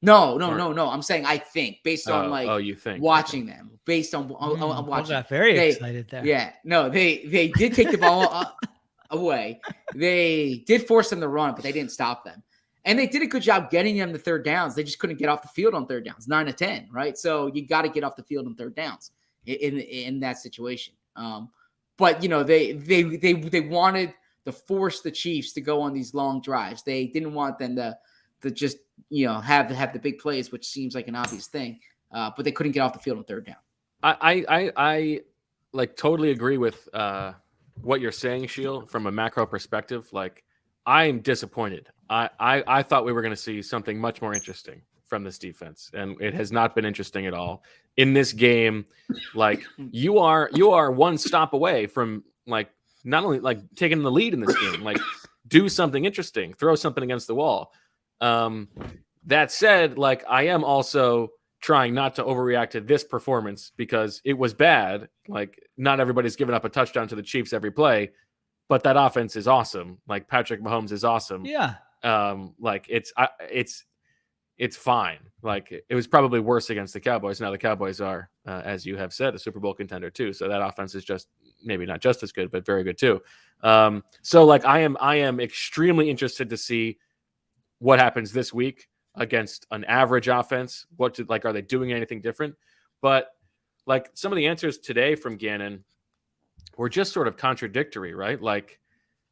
No. I'm saying I think based on you think watching them based on watching. I got very excited there. Yeah, no, they did take the ball away. They did force them to run, but they didn't stop them. And they did a good job getting them to 3rd downs. They just couldn't get off the field on 3rd downs, 9 of 10, right? So you got to get off the field on 3rd downs in that situation. But they wanted to force the Chiefs to go on these long drives. They didn't want them to just have the big plays, which seems like an obvious thing. But they couldn't get off the field on 3rd down. I totally agree with what you're saying, Sheil, from a macro perspective. I'm disappointed. I thought we were going to see something much more interesting from this defense, and it has not been interesting at all in this game. You are one stop away from not only taking the lead in this game, do something interesting, throw something against the wall. That said, I am also trying not to overreact to this performance because it was bad. Not everybody's giving up a touchdown to the Chiefs every play, but that offense is awesome. Patrick Mahomes is awesome. Yeah. It's fine. It was probably worse against the Cowboys. Now the Cowboys are, as you have said, a Super Bowl contender too. So that offense is just maybe not just as good, but very good too. So I am extremely interested to see what happens this week against an average offense. Are they doing anything different? But some of the answers today from Gannon were just sort of contradictory, right?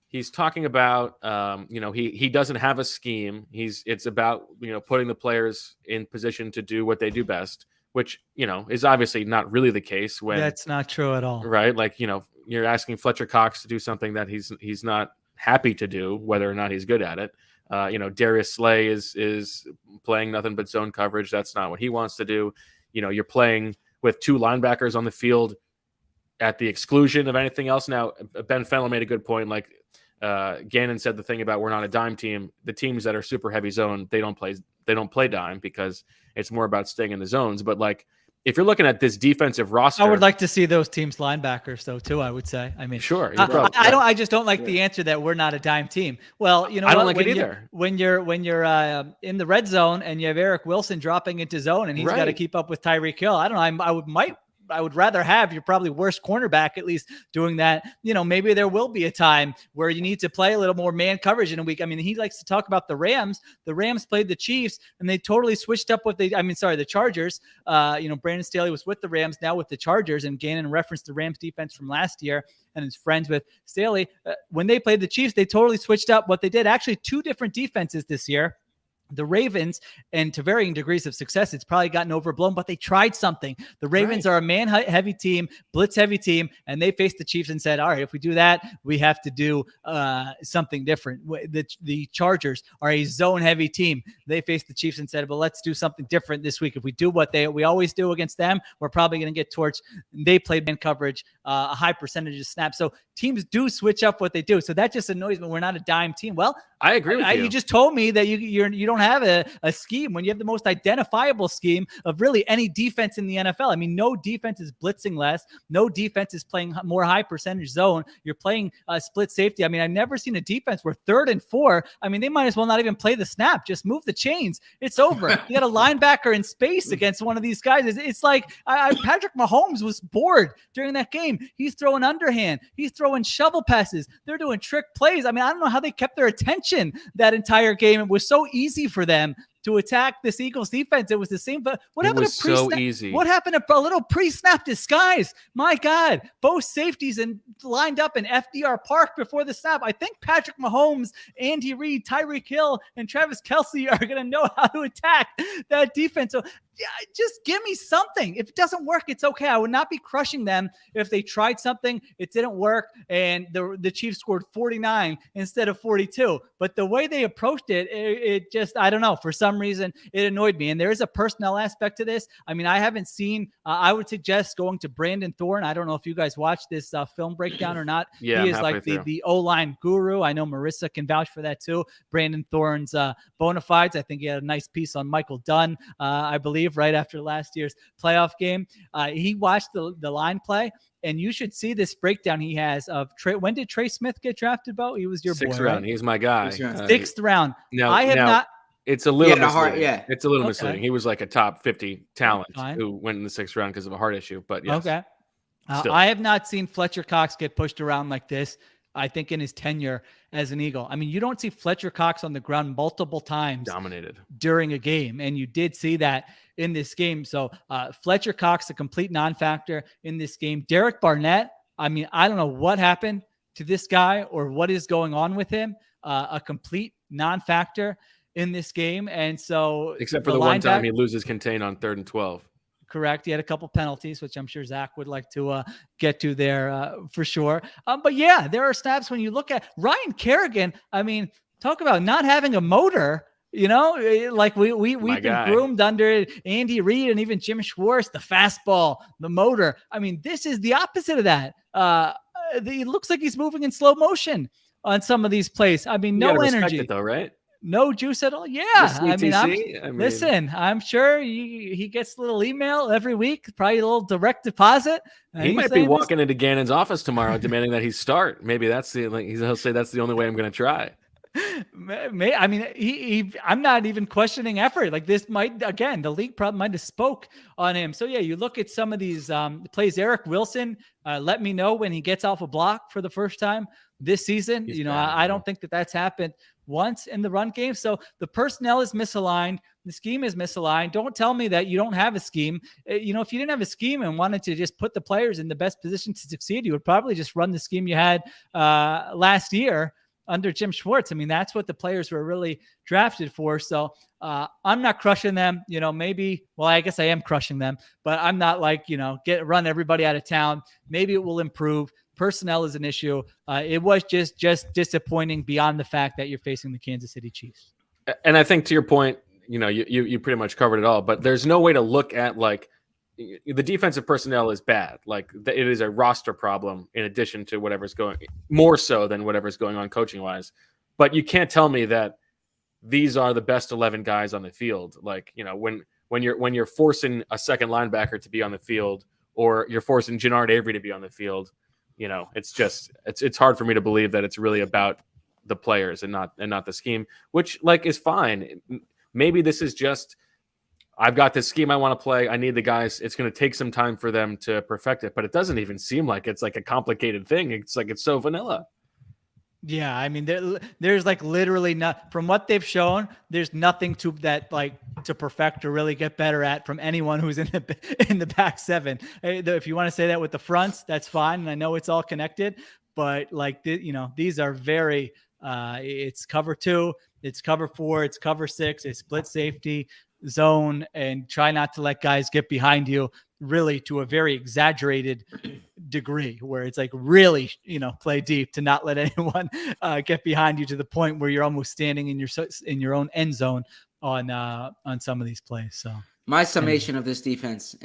He's talking about, he doesn't have a scheme. It's about, putting the players in position to do what they do best, which, is obviously not really the case when that's not true at all. Right. You're asking Fletcher Cox to do something that he's not happy to do, whether or not he's good at it. Darius Slay is playing nothing but zone coverage. That's not what he wants to do. You're playing with 2 linebackers on the field at the exclusion of anything else. Now, Ben Fennell made a good point. Like Gannon said, the thing about we're not a dime team. The teams that are super heavy zone, they don't play dime because it's more about staying in the zones. But like, if you're looking at this defensive roster, I would like to see those teams linebackers though too. I would say. I mean, sure. I just don't like the answer that we're not a dime team. Well, you know, I don't like it either. When you're in the red zone and you have Eric Wilson dropping into zone and he's got to keep up with Tyreek Hill. I don't know. I would rather have your probably worst cornerback at least doing that. You know, maybe there will be a time where you need to play a little more man coverage in a week. I mean, he likes to talk about the Rams. The Rams played the Chiefs and they totally switched up the Chargers. Brandon Staley was with the Rams, now with the Chargers, and Gannon referenced the Rams defense from last year and is friends with Staley. When they played the Chiefs, they totally switched up what they did. Actually, 2 different defenses this year. The Ravens, and to varying degrees of success, it's probably gotten overblown, but they tried something. The Ravens are a man-heavy team, blitz-heavy team, and they faced the Chiefs and said, all right, if we do that, we have to do something different. The Chargers are a zone-heavy team. They faced the Chiefs and said, well, let's do something different this week. If we do what we always do against them, we're probably going to get torched. They played man coverage, a high percentage of snaps. So teams do switch up what they do. So that just annoys me. We're not a dime team. Well, I agree with you. You just told me that you don't have a scheme when you have the most identifiable scheme of really any defense in the NFL. I mean, no defense is blitzing less. No defense is playing more high percentage zone. You're playing split safety. I mean, I've never seen a defense where 3rd and 4. I mean, they might as well not even play the snap. Just move the chains. It's over. You got a linebacker in space against one of these guys. It's like Patrick Mahomes was bored during that game. He's throwing underhand. He's throwing shovel passes. They're doing trick plays. I mean, I don't know how they kept their attention that entire game. It was so easy for them to attack this Eagles defense. It was the same, but what happened to pre-snap? So easy. What happened to a little pre-snap disguise? My God, both safeties and lined up in FDR Park before the snap. I think Patrick Mahomes, Andy Reid, Tyreek Hill, and Travis Kelce are going to know how to attack that defense. So yeah, just give me something. If it doesn't work, it's okay. I would not be crushing them if they tried something, it didn't work, and the Chiefs scored 49 instead of 42. But the way they approached it just, I don't know. For some reason, it annoyed me. And there is a personnel aspect to this. I mean, I haven't seen, I would suggest going to Brandon Thorne. I don't know if you guys watched this film breakdown or not. Yeah, he is like the O-line guru. I know Marissa can vouch for that too. Brandon Thorne's bona fides. I think he had a nice piece on Michael Dunn, I believe, right after last year's playoff game. He watched the line play, and you should see this breakdown he has of Trey. When did Trey Smith get drafted, Bo? He was your 6th boy, round. right? He's my guy. 6th round. Now, I have not. It's a little misleading. It's a little Okay. misleading. He was like a top 50 talent who went in the 6th round because of a heart issue. But yes. Okay. I have not seen Fletcher Cox get pushed around like this, I think, in his tenure as an Eagle. I mean, you don't see Fletcher Cox on the ground multiple times dominated during a game, and you did see that in this game. So Fletcher Cox, a complete non-factor in this game. Derek Barnett, I mean, I don't know what happened to this guy or what is going on with him. A complete non-factor in this game. And so except for the one time he loses contain on 3rd and 12. Correct. He had a couple penalties, which I'm sure Zach would like to get to there for sure. But yeah, there are snaps when you look at Ryan Kerrigan. I mean, talk about not having a motor. You know, like we've been groomed under Andy Reid and even Jim Schwartz, the fastball, the motor. I mean, this is the opposite of that. It looks like he's moving in slow motion on some of these plays. I mean, no energy, though, right? No juice at all. Yeah. I mean, listen, I'm sure he gets a little email every week, probably a little direct deposit. He might be walking into Gannon's office tomorrow demanding that he start. Maybe he'll say that's the only way I'm going to try. I mean, I'm not even questioning effort. Like this might, again, the league probably might have spoke on him. So yeah, you look at some of these plays. Eric Wilson, let me know when he gets off a block for the first time this season. He's I don't think that's happened once in the run game. So the personnel is misaligned. The scheme is misaligned. Don't tell me that you don't have a scheme. If you didn't have a scheme and wanted to just put the players in the best position to succeed, you would probably just run the scheme you had last year under Jim Schwartz. I mean, that's what the players were really drafted for. So I'm not crushing them, I guess I am crushing them, but I'm not like, run everybody out of town. Maybe it will improve. Personnel is an issue. It was just disappointing beyond the fact that you're facing the Kansas City Chiefs. And I think to your point, you pretty much covered it all, but there's no way to look at like the defensive personnel is bad. Like it is a roster problem in addition to whatever's going, more so than whatever's going on coaching wise. But you can't tell me that these are the best 11 guys on the field. Like, when you're forcing a second linebacker to be on the field, or you're forcing Jannard Avery to be on the field, it's hard for me to believe that it's really about the players and not the scheme, which is fine. Maybe this is just, I've got this scheme I want to play. I need the guys. It's going to take some time for them to perfect it, but it doesn't even seem like it's like a complicated thing. It's like, it's so vanilla. Yeah, I mean, there's literally not, from what they've shown, there's nothing to perfect or really get better at from anyone who's in the back seven. If you want to say that with the fronts, that's fine. And I know it's all connected, but these are very, it's cover 2, it's cover 4, it's cover 6, it's split safety, zone, and try not to let guys get behind you really to a very exaggerated degree, where it's really, play deep to not let anyone get behind you to the point where you're almost standing in your own end zone on some of these plays. So my summation of this defense,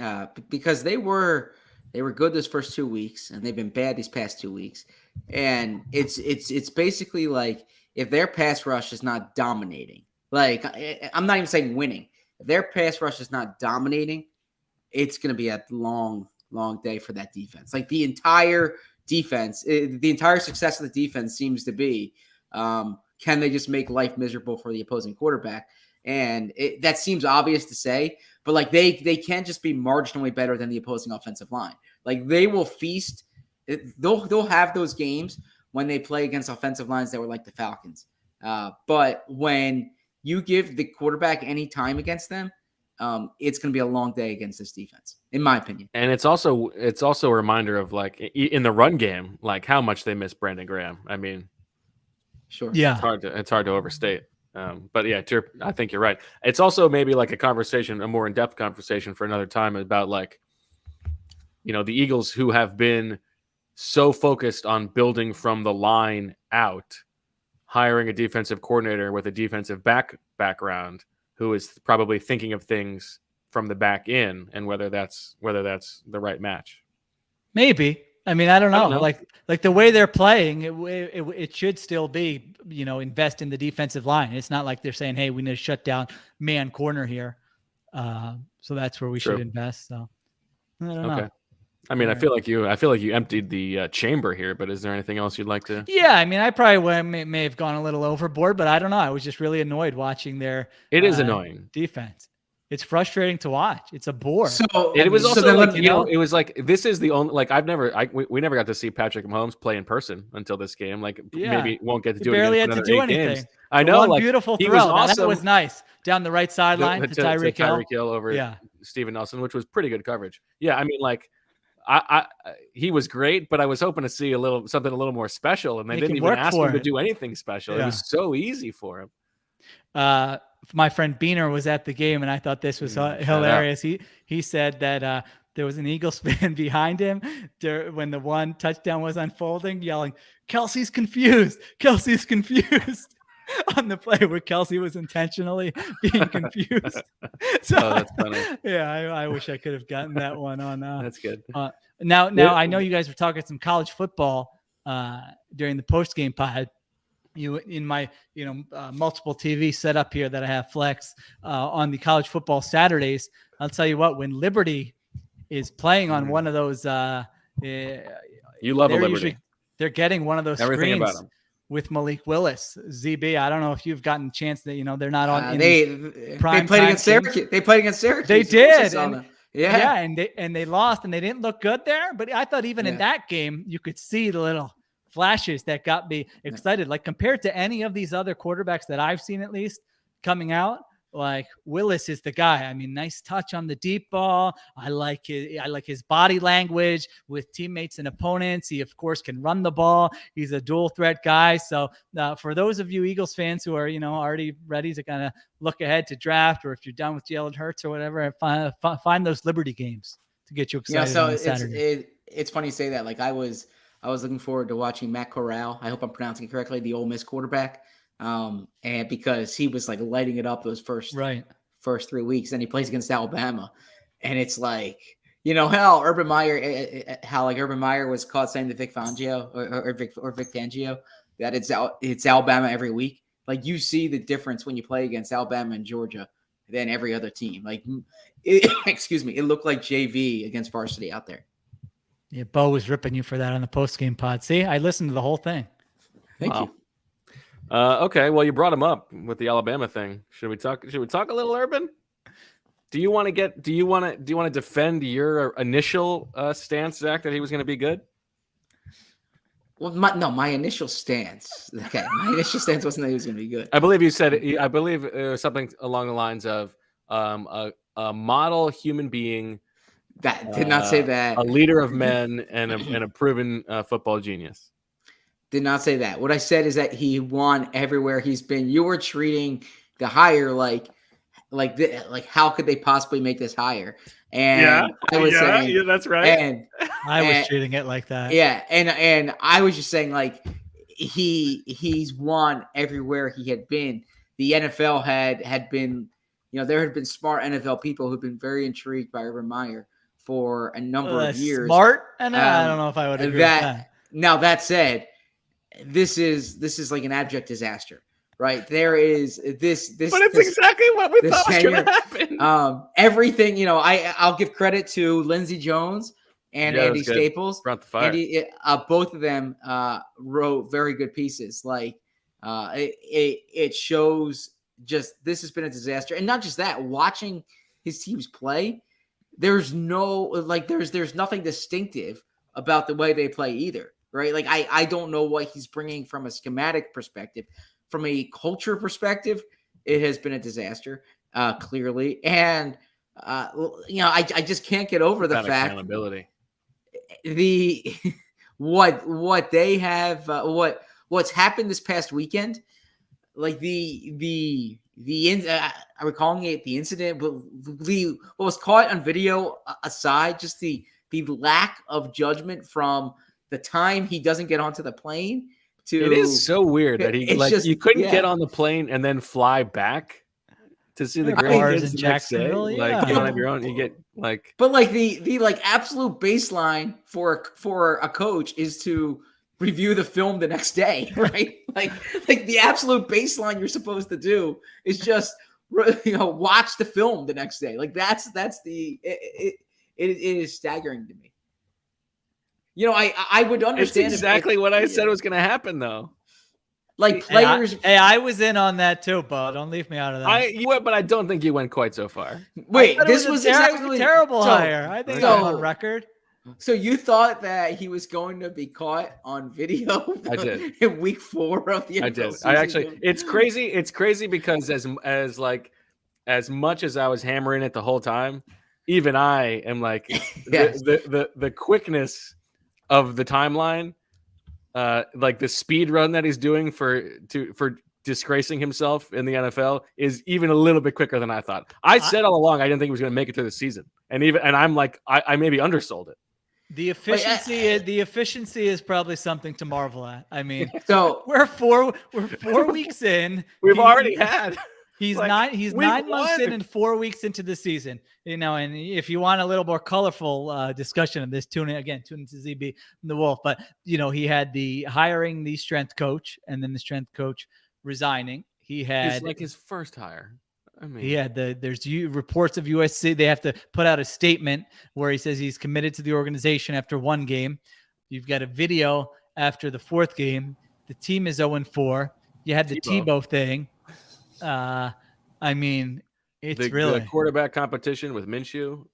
because they were good this first 2 weeks and they've been bad these past 2 weeks. And it's basically like, if their pass rush is not dominating, I'm not even saying winning, if their pass rush is not dominating, it's going to be a long day for that defense. Like the entire defense, the entire success of the defense seems to be, can they just make life miserable for the opposing quarterback? And that seems obvious to say, but they can't just be marginally better than the opposing offensive line. Like they will feast. They'll have those games when they play against offensive lines that were like the Falcons. But when you give the quarterback any time against them, it's going to be a long day against this defense, in my opinion. And it's also a reminder of in the run game, how much they miss Brandon Graham. I mean, sure, yeah, it's hard to overstate. But yeah, I think you're right. It's also maybe a more in-depth conversation for another time about the Eagles, who have been so focused on building from the line out, hiring a defensive coordinator with a defensive background, who is probably thinking of things from the back in, and whether that's the right match. Maybe. I mean, I don't know. Like the way they're playing, it should still be, invest in the defensive line. It's not like they're saying, hey, we need to shut down man corner here. So that's where we should invest. So I don't know. I mean, I feel like you emptied the chamber here, but is there anything else you'd like to? Yeah, I mean, I probably may have gone a little overboard, but I don't know. I was just really annoyed watching their. It is annoying defense. It's frustrating to watch. It's a bore. So it was also it was this is the only we never got to see Patrick Mahomes play in person until this game. Maybe won't get to do it. Barely again had to do anything. Games. I know, beautiful throw. Awesome. That was nice down the right sideline to Tyreek Hill over Steven Nelson, which was pretty good coverage. Yeah, I mean, he was great, but I was hoping to see something a little more special, and they didn't even ask him to do anything special. Yeah. It was so easy for him. My friend Beaner was at the game, and I thought this was hilarious. He said that there was an Eagles fan behind him when the one touchdown was unfolding, yelling, "Kelsey's confused! Kelsey's confused!" on the play where Kelsey was intentionally being confused. So, that's funny. Yeah, I wish I could have gotten that one on. That's good. Now I know you guys were talking some college football during the post-game pod. In my multiple TV setup here that I have flex on the college football Saturdays, I'll tell you what, when Liberty is playing on one of those, you love a Liberty. They're getting one of those Everything screens about them. With Malik Willis. ZB, I don't know if you've gotten a chance that they're not on. They played against Syracuse. They played against Syracuse. They did. And they lost, and they didn't look good there. But I thought even in that game, you could see the little flashes that got me excited. Like compared to any of these other quarterbacks that I've seen, at least coming out, Willis is the guy. I mean, nice touch on the deep ball. I like his body language with teammates and opponents. He of course can run the ball. He's a dual threat guy. So for those of you Eagles fans who are already ready to kind of look ahead to draft, or if you're done with Jalen Hurts or whatever, find those Liberty games to get you excited. Yeah, on Saturday. It's funny you say that. I was looking forward to watching Matt Corral. I hope I'm pronouncing it correctly, the Ole Miss quarterback. And because he was lighting it up those first 3 weeks, and he plays against Alabama, and it's You know how Urban Meyer, Urban Meyer was caught saying to Vic Fangio or Vic Fangio that it's Alabama every week. Like you see the difference when you play against Alabama and Georgia than every other team. Like, excuse me, it looked like JV against varsity out there. Yeah, Bo was ripping you for that on the post-game pod. See, I listened to the whole thing. Thank you. Okay, well, you brought him up with the Alabama thing. Should we talk a little Urban? Do you want to defend your initial stance, Zach, that he was going to be good? Well, my initial stance. Okay, my initial stance wasn't that he was going to be good. I believe you said. I believe it was something along the lines of a model human being. That did not say that. A leader of men and a proven football genius. Did not say that. What I said is that he won everywhere he's been. You were treating the hire like how could they possibly make this higher? And I was saying, that's right. And I was treating it like that. Yeah, and I was just saying like he's won everywhere he had been. The NFL had been, there had been smart NFL people who've been very intrigued by Urban Meyer for a number of years. Smart, and I don't know if I would agree with that. Now that said, this is like an abject disaster. Right, there is this, but it's exactly what we thought was going to happen. Everything, I'll give credit to Lindsey Jones and Andy Staples. Brought the fire. Both of them wrote very good pieces. Like it shows just this has been a disaster, and not just that. Watching his teams play, there's there's nothing distinctive about the way they play either. Right, like I don't know what he's bringing from a schematic perspective. From a culture perspective, it has been a disaster, clearly. And, I just can't get over the fact accountability. What they have, what's happened this past weekend, like are we calling it the incident? But what was caught on video aside, just the lack of judgment from the time he doesn't get onto the plane. It is so weird that you couldn't get on the plane and then fly back to see the Greyhounds in Jacksonville. You don't have your own. You get but the absolute baseline for a coach is to review the film the next day, right? like the absolute baseline you're supposed to do is just watch the film the next day. Like it is staggering to me. I would understand. It's exactly what I said was going to happen, though. Like players. I was in on that too, Bo. Don't leave me out of that. You went, but I don't think you went quite so far. Wait, this was exactly a terrible hire. I think I'm on record. So you thought that he was going to be caught on video? I did in week 4 of the NFL I did. season? I actually. It's crazy. It's crazy because as much as I was hammering it the whole time, even I am like yes. the quickness of the timeline, like the speed run that he's doing for disgracing himself in the NFL is even a little bit quicker than I thought. I said all along I didn't think he was going to make it through the season, and I'm like I maybe undersold it. The efficiency is probably something to marvel at. I mean, so we're 4 weeks in. We've already had. He's 9 months in and 4 weeks into the season, and if you want a little more colorful discussion of this, tune in to ZB and the Wolf. But, he had the hiring the strength coach and then the strength coach resigning. It's like his first hire. I mean, he had there's reports of USC. They have to put out a statement where he says he's committed to the organization after 1 game. You've got a video after the 4th game. The team is 0-4. You had the Tebow thing. I mean, it's really the quarterback competition with Minshew.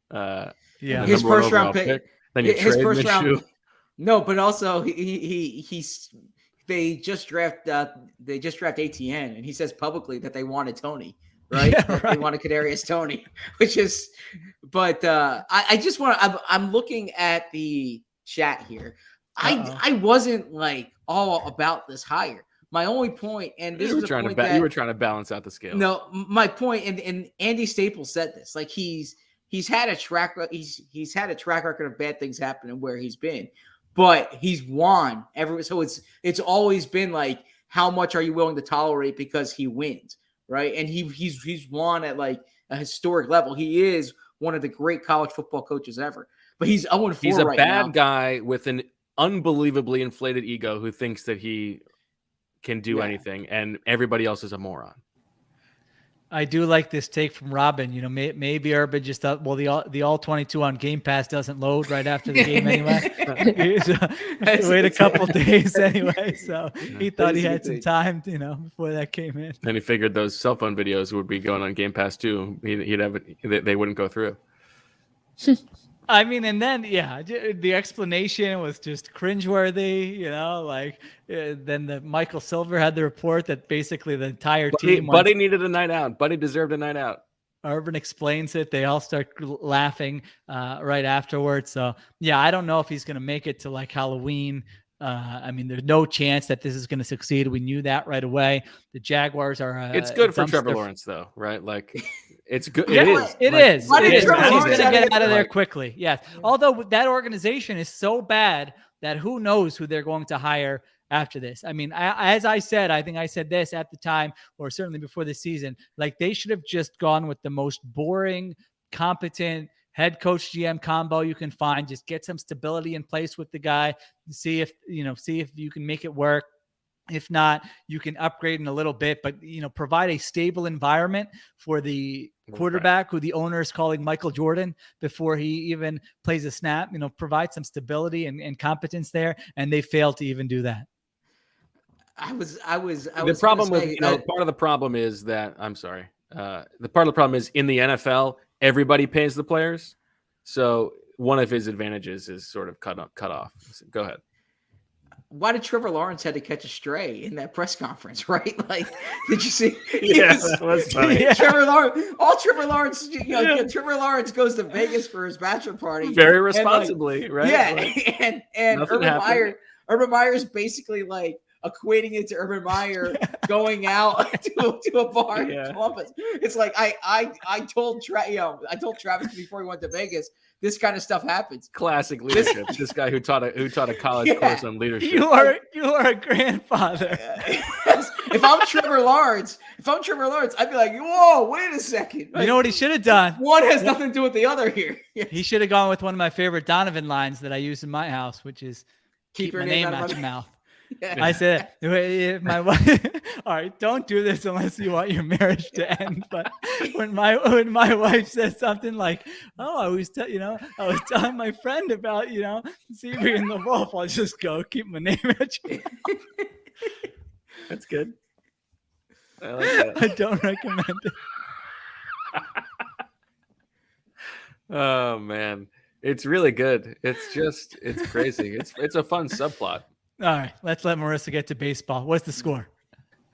His first round pick. Then you trade Minshew. Round. No, but also they just draft ATN, and he says publicly that they wanted Tony, right? Yeah, right. They wanted Kadarius Toney, which is. But I just want to. I'm looking at the chat here. I wasn't like all about this hire. My only point, and this you was were a point you were trying to balance out the scale. No, my point, and Andy Staples said this. Like he's had a track he's had a track record of bad things happening where he's been, but he's won every. So it's always been like, how much are you willing to tolerate because he wins, right? And he's won at like a historic level. He is one of the great college football coaches ever. but he's 0-4 He's a right bad now. guy with an unbelievably inflated ego who thinks that he can do anything, and everybody else is a moron. I do like this take from Robin. You know, maybe Urban just thought, well, the all 22 on Game Pass doesn't load right after the game anyway. Wait a couple days anyway, so he thought he had some time, you know, before that came in. And he figured those cell phone videos would be going on Game Pass too. He'd have it; they wouldn't go through. I mean, and then the explanation was just cringeworthy. You know, like then the Michael Silver had the report that basically the entire team. Buddy needed a night out. Buddy deserved a night out. Urban explains it. They all start laughing right afterwards. So yeah, I don't know if he's going to make it to like Halloween. I mean, there's no chance that this is going to succeed. We knew that right away. The Jaguars are. It's good for Trevor Lawrence, though, right? Like, it's good. Yeah, it is. Why did He's Trevor going Lawrence to get out of there like- quickly. Yes. Although that organization is so bad that who knows who they're going to hire after this. I mean, as I said, I think I said this at the time, or certainly before the season, like they should have just gone with the most boring, competent head coach GM combo you can find. Just get some stability in place with the guy. See if you can make it work. If not, you can upgrade in a little bit, but provide a stable environment for the quarterback who the owner is calling Michael Jordan before he even plays a snap. Provide some stability and competence there, and they failed to even do that. The problem with part of the problem is that I'm sorry. The part of the problem is in the NFL, everybody pays the players, so one of his advantages is sort of cut off. Go ahead. Why did Trevor Lawrence had to catch a stray in that press conference, right? Like, did you see? Yes, that was funny. Trevor Lawrence, Trevor Lawrence goes to Vegas for his bachelor party. Very responsibly, right? Yeah, and Urban Meyer's basically like equating it to Urban Meyer going out to a bar in Columbus. It's like I told Travis before he went to Vegas, this kind of stuff happens. Classic leadership. This guy who taught a college course on leadership. You are a grandfather. If I'm Trevor Lawrence, I'd be like, whoa, wait a second. You know what he should have done? One has nothing to do with the other here. He should have gone with one of my favorite Donovan lines that I use in my house, which is keep your my name out your mouth. Yeah. I said, if my wife, all right, don't do this unless you want your marriage to end. But when my wife says something like, "Oh, I was telling my friend about Zebra and the Wolf," I'll just go keep my name at your mouth. That's good. I like that. I don't recommend it. Oh man, it's really good. It's crazy. It's a fun subplot. All right, let's let Marissa get to baseball. What's the score?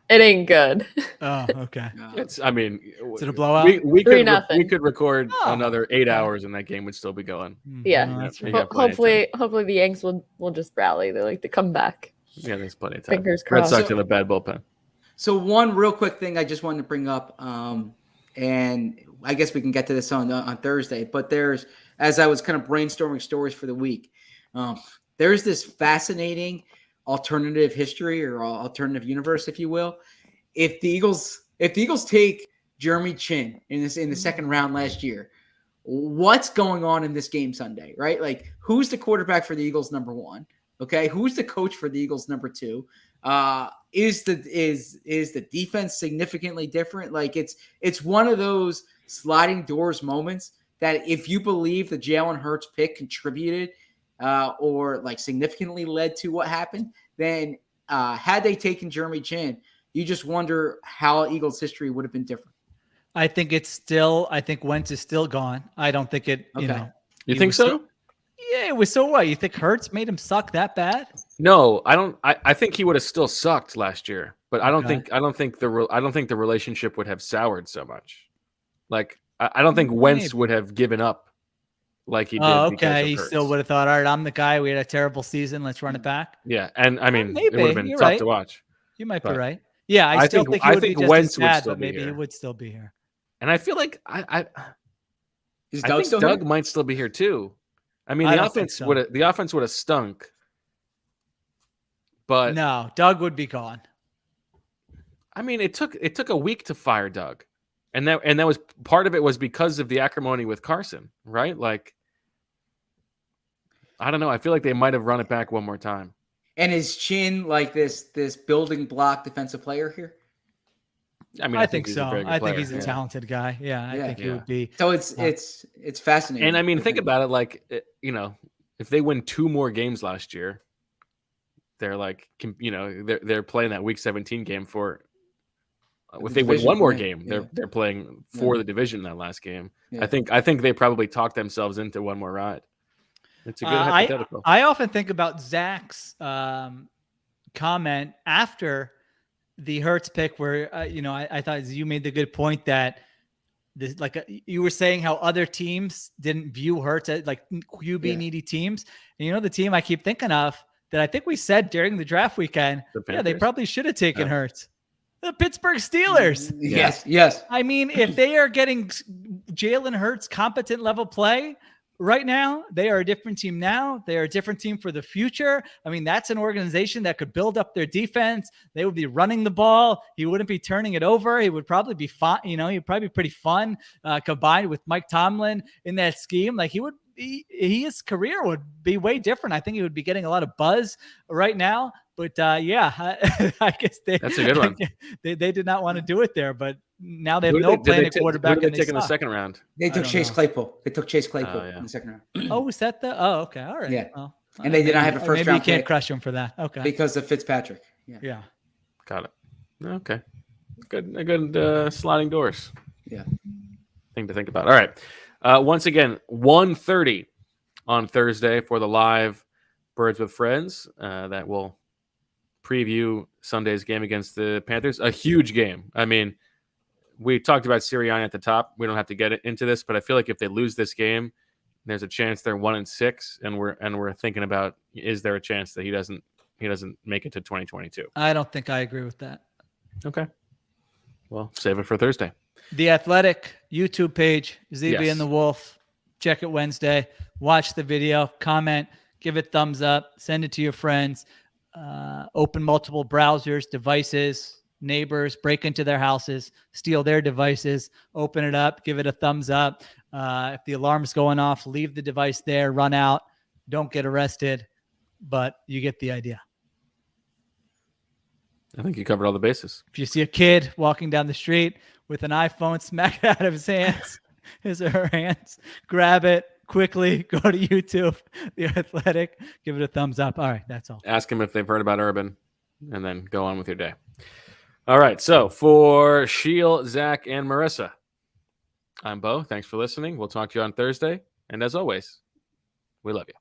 It ain't good. Oh, okay. Is it a blowout? We could 3-0. We could record another 8 hours and that game would still be going. Yeah. Hopefully the Yanks will just rally. They like to come back. Yeah, there's plenty of time. Fingers Red crossed. Sox have a bad bullpen. So one real quick thing I just wanted to bring up, and I guess we can get to this on Thursday, but as I was kind of brainstorming stories for the week, there's this fascinating alternative history or alternative universe, if you will. If the Eagles take Jeremy Chin in the second round last year, what's going on in this game Sunday, right? Like, who's the quarterback for the Eagles number one? Okay, who's the coach for the Eagles number two? Is the defense significantly different? Like, it's one of those sliding doors moments that if you believe the Jalen Hurts pick contributed or like significantly led to what happened, then had they taken Jeremy Chin, you just wonder how Eagles history would have been different. I think Wentz is still gone. I don't think it. Okay. You think so? Yeah, it was so what? You think Hurts made him suck that bad? No, I don't. I think he would have still sucked last year, but I don't think the relationship would have soured so much. Like I don't think Wentz would have given up like he did. Oh, okay. He still would have thought, all right, I'm the guy. We had a terrible season. Let's run it back. Yeah, and I mean, maybe. it would have been tough to watch. You might be right. Yeah, I still think he would be just Wentz as bad, would still but be maybe here. he would still be here. And I feel like I think Doug might still be here too. I mean, the offense would have stunk. But no, Doug would be gone. I mean, it took a week to fire Doug. And that was part of it was because of the acrimony with Carson, right? Like I don't know. I feel like they might have run it back one more time. And is Chin like this building block defensive player here? I mean, I think he's so. a very good I think player. he's a talented guy. Yeah, I think he would be. So it's fascinating. And I mean, think about it. Like, if they win 2 more games last year, they're like, they're playing that Week 17 game for. If they win one more game, they're playing for the division in that last game. Yeah. I think they probably talked themselves into one more ride. It's a good hypothetical. I often think about Zach's comment after the Hurts pick, where I thought you made the good point that this, you were saying how other teams didn't view Hurts as like QB needy teams, and the team I keep thinking of that I think we said during the draft weekend, they probably should have taken Hurts. The Pittsburgh Steelers. Yes. I mean, if they are getting Jalen Hurts competent level play right now, they are a different team now. They are a different team for the future. I mean, that's an organization that could build up their defense. They would be running the ball. He wouldn't be turning it over. He would probably be fun. He'd probably be pretty fun combined with Mike Tomlin in that scheme. Like his career would be way different. I think he would be getting a lot of buzz right now. But I guess that's a good one. They did not want to do it there, but now they have no plan at quarterback. Who did they take in the second round? They took Chase Claypool. They took Chase Claypool in the second round. Oh, was that the? Oh, okay, all right. Yeah, well, and they did not have a first round. Maybe you can't crush him for that. Okay, because of Fitzpatrick. Yeah. Got it. Okay, good sliding doors. Yeah, thing to think about. All right. Once again, 1:30 on Thursday for the live Birds with Friends that will preview Sunday's game against the Panthers. A huge game. I mean, we talked about Sirianni at the top. We don't have to get into this, but I feel like if they lose this game, there's a chance they're 1-6, and we're thinking about, is there a chance that he doesn't make it to 2022? I don't think I agree with that. Okay. Well, save it for Thursday. The Athletic YouTube page, ZB and the Wolf. Check it Wednesday. Watch the video. Comment. Give it thumbs up. Send it to your friends. Open multiple browsers, devices, neighbors, break into their houses, steal their devices, open it up, give it a thumbs up. If the alarm's going off, leave the device there, run out. Don't get arrested, but you get the idea. I think you covered all the bases. If you see a kid walking down the street with an iPhone, smack it out of his hands, his or her hands, grab it quickly, go to YouTube, The Athletic, give it a thumbs up. All right, that's all. Ask them if they've heard about Urban, and then go on with your day. All right, so for Sheil, Zach, and Marissa, I'm Bo. Thanks for listening. We'll talk to you on Thursday. And as always, we love you.